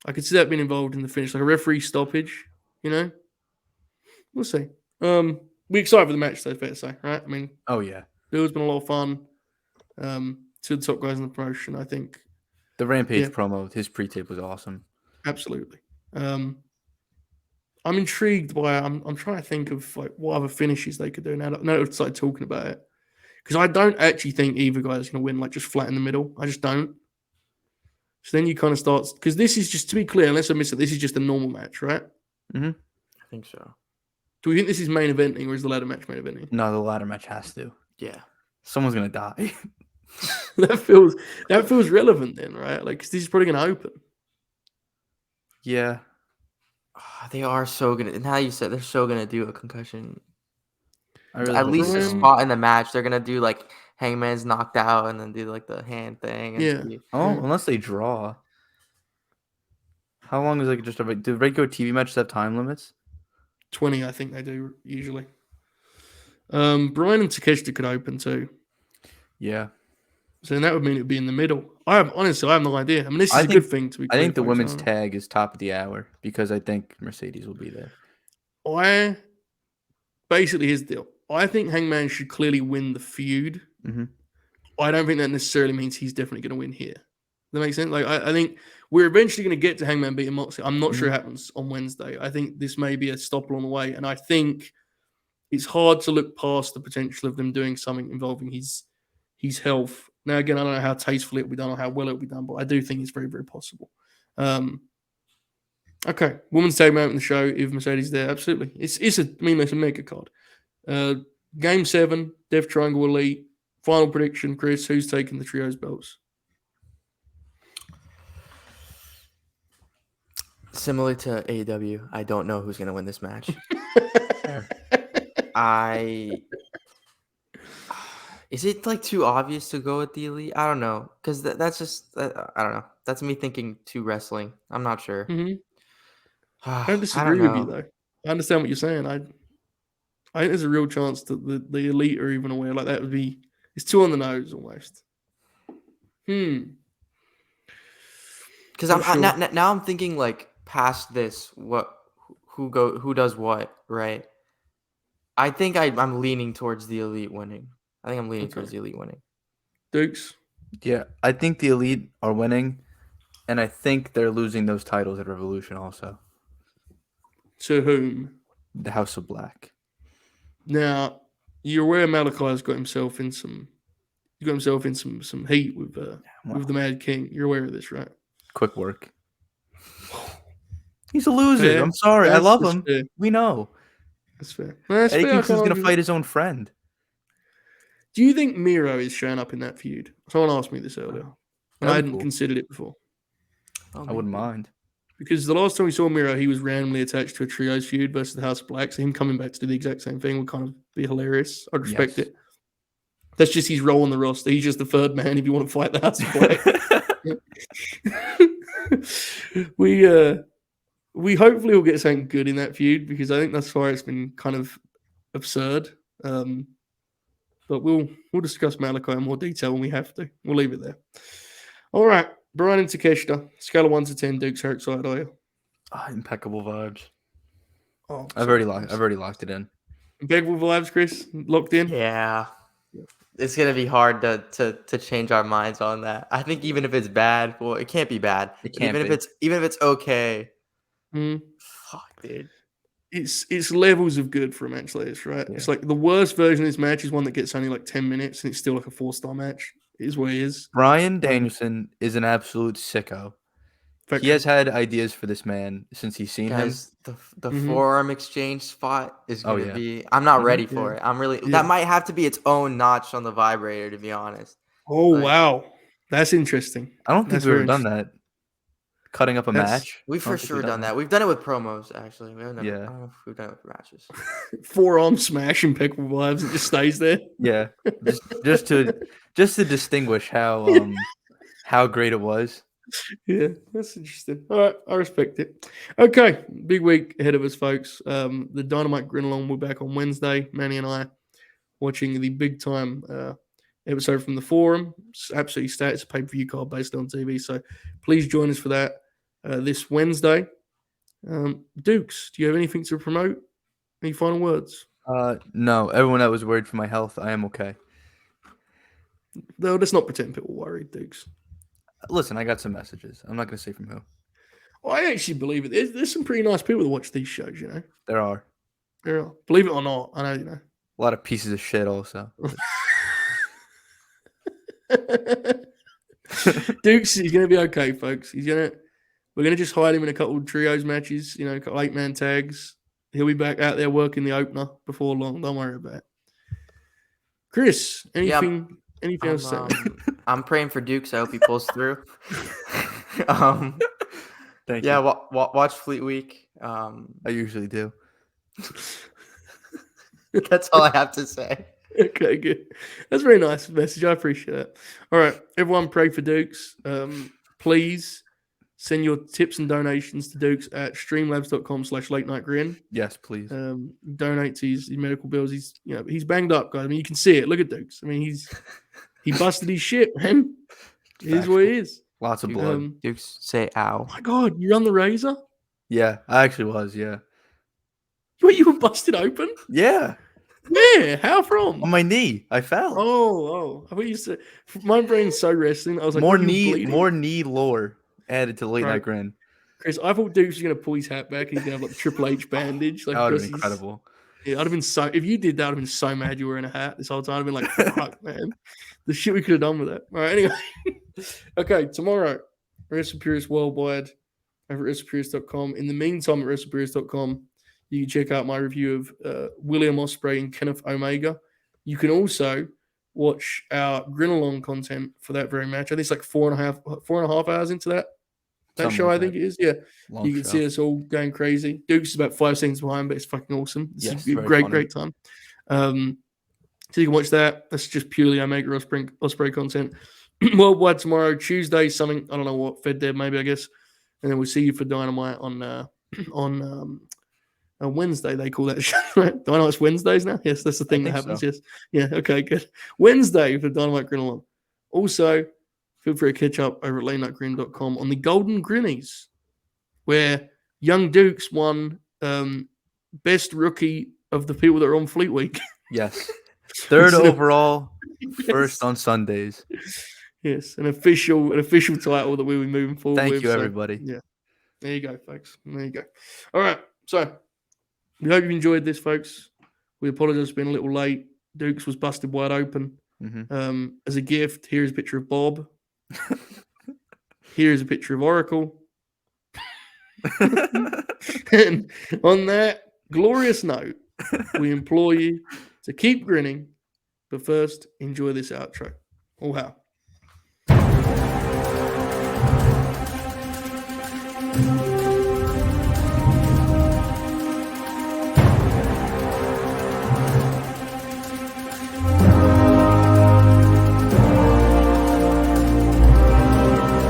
I could see that being involved in the finish, like a referee stoppage, We'll see. We're excited for the match, though, fair to say, right? I mean, oh yeah, it's been a lot of fun. Two of the top guys in the promotion, I think. The Rampage promo, his pre-tape was awesome. Absolutely. I'm intrigued by. I'm trying to think of what other finishes they could do now. Now I've started talking about it, because I don't actually think either guy is going to win just flat in the middle. I just don't. So then you kind of start, because this is just, to be clear, unless I miss it, this is just a normal match, right? Mm-hmm. I think so. Do we think this is main eventing, or is the ladder match main eventing? No, the ladder match has to. Yeah. Someone's gonna die. that feels relevant then, right? Because this is probably gonna open. Yeah. They are so gonna. Now you said they're so gonna do a concussion. At least a spot in the match. They're gonna do Hangman's knocked out, and then do the hand thing. And unless they draw. How long is just a? Do regular TV matches have time limits? 20, I think they do usually. Brian and Takeshita could open too. Yeah. So then that would mean it would be in the middle. I have no idea. I mean, this is a good thing to be. I think the women's tag is top of the hour because I think Mercedes will be there. basically his deal. I think Hangman should clearly win the feud. Mhm. I don't think that necessarily means he's definitely going to win here. Does that make sense? Like, I think we're eventually going to get to Hangman beating Moxley. I'm not sure it happens on Wednesday. I think this may be a stop along the way. And I think it's hard to look past the potential of them doing something involving his health. Now, again, I don't know how tastefully it'll be done or how well it'll be done, but I do think it's very, very possible. Okay, women's tag match in the show. If Mercedes there, absolutely. It's a mega card. Game 7, Death Triangle Elite. Final prediction, Chris. Who's taking the trios belts? Similar to AEW, I don't know who's going to win this match. Is it like too obvious to go with the Elite? I don't know, because that's just I don't know. That's me thinking too wrestling. I'm not sure. Mm-hmm. I don't I disagree don't with you know. though. I understand what you're saying. I think there's a real chance that the Elite are even aware. Like that would be. It's too on the nose almost. Because Not sure. now I'm thinking like past this, who does what, right? I think I'm leaning towards the Elite winning. I think I'm leaning towards the Elite winning. Dukes. Yeah, I think the Elite are winning, and I think they're losing those titles at Revolution also. To whom? The House of Black. Now, you're aware Malachi's got himself in some. He got himself in some heat with the Mad King. You're aware of this, right? Quick work. He's a loser. Fair. I'm sorry. I love him. Fair. We know. That's fair. That's Eddie fair. Kingston's going to fight his own friend. Do you think Miro is showing up in that feud? Someone asked me this earlier, and I hadn't considered it before. I wouldn't mind. Because the last time we saw Miro, he was randomly attached to a trios feud versus the House of Black. So him coming back to do the exact same thing would kind of be hilarious. I'd respect it. That's just his role on the roster. He's just the third man if you want to fight the House of Black. We hopefully will get something good in that feud because I think thus far it's been kind of absurd. But we'll discuss Malachi in more detail when we have to. We'll leave it there. All right. Brian and Takeshita. Scale of 1 to 10. Dukes, how excited are you? Impeccable vibes. Oh, I've already locked it in. Impeccable vibes, Chris. Locked in. Yeah, it's gonna be hard to change our minds on that. I think even if it's bad, well, it can't be bad. It can't even be. if it's okay. Fuck, dude. It's levels of good for a match like this, right? Yeah. It's like the worst version of this match is one that gets only like 10 minutes and it's still like a 4-star match. It is what it is. Bryan Danielson is an absolute sicko. He has had ideas for this man since he's seen him. The forearm exchange spot is going to be... I'm not ready for it. I'm really... That might have to be its own notch on the vibrator, to be honest. Oh, wow. That's interesting. I don't think we've ever done that. Cutting up a match. We've for sure done that. We've done it with promos, actually. I don't know if we've done it with matches. Forearm smash, impeccable vibes. It just stays there. Yeah. Just to distinguish how great it was. Yeah, that's interesting. All right, I respect it. Okay, big week ahead of us, folks. The Dynamite Grin Along will be back on Wednesday. Manny and I watching the big time episode from the forum. It's absolutely stacked. It's a pay-per-view card based on TV, so please join us for that this Wednesday. Dukes, do you have anything to promote? Any final words? No. Everyone that was worried for my health, I am okay. No, let's not pretend people were worried, Dukes. Listen, I got some messages. I'm not going to say from who. I actually believe it. There's some pretty nice people that watch these shows, you know. There are. Believe it or not, I know, you know. A lot of pieces of shit also. Dukes is going to be okay, folks. We're going to just hide him in a couple of trios matches, you know, a couple 8-man tags. He'll be back out there working the opener before long. Don't worry about it. Chris, anything else to say? I'm praying for Dukes. I hope he pulls through. Thank you. Watch Fleet Week. I usually do. That's all I have to say. Okay, good. That's a very nice message. I appreciate it. All right, everyone, pray for Dukes. Please send your tips and donations to Dukes at streamlabs.com/late-night-grin. Yes, please. Donate to his medical bills. He's banged up, guys. I mean, you can see it. Look at Dukes. I mean, he busted his shit, man. It is what it is. Lots of blood. Dukes, say ow. Oh my God, you're on the razor? Yeah, I actually was, yeah. What, you were busted open? Yeah, Where? How from? on my knee. I fell. Oh. I thought you said my brain's so wrestling. I was like, more what, you knee, bleeding? more knee lore added to late Right. night grin. Chris, I thought Dukes was gonna pull his hat back and he's gonna have like the Triple H bandage. Like, That would have because been he's incredible. yeah, I'd have been so. If you did that, I'd have been so mad you were in a hat this whole time. I'd have been like, "Fuck, man, the shit we could have done with that." All right, anyway. Okay, tomorrow, WrestlePurist Worldwide over at WrestlePurist.com. In the meantime, at WrestlePurist.com, you can check out my review of William Ospreay and Kenneth Omega. You can also watch our Grin Along content for that very match. I think it's like 4.5 hours into that Something show. like I think that. it is. Yeah. Long You can show. see us all going crazy. Duke's is about 5 seconds behind, but it's fucking awesome. It's Yes, a very funny. great time. So you can watch that. That's just purely Omega Ospreay content. Worldwide tomorrow, Tuesday, something, I don't know what, Fed Dead maybe, I guess. And then we'll see you for Dynamite on Wednesday, they call that show, right? Dynamite's Wednesdays now? Yes, that's the thing that think happens, so. yes. Yeah, okay, good. Wednesday for Dynamite Grin Along. Also, feel free to catch up over at latenightgrin.com on the Golden Grinnies, where Young Dukes won best rookie of the people that are on Fleet Week. Yes. Third Which is overall, Yes. first on Sundays. Yes, an official title that we'll be moving forward Thank with. you, so, everybody. Yeah, there you go, folks. There you go. All right, so we hope you enjoyed this, folks. We apologize for being a little late. Dukes was busted wide open. Mm-hmm. As a gift, here's a picture of Bob. Here's a picture of Oracle. And on that glorious note, we implore you to keep grinning, but first, enjoy this outro. Oh, wow.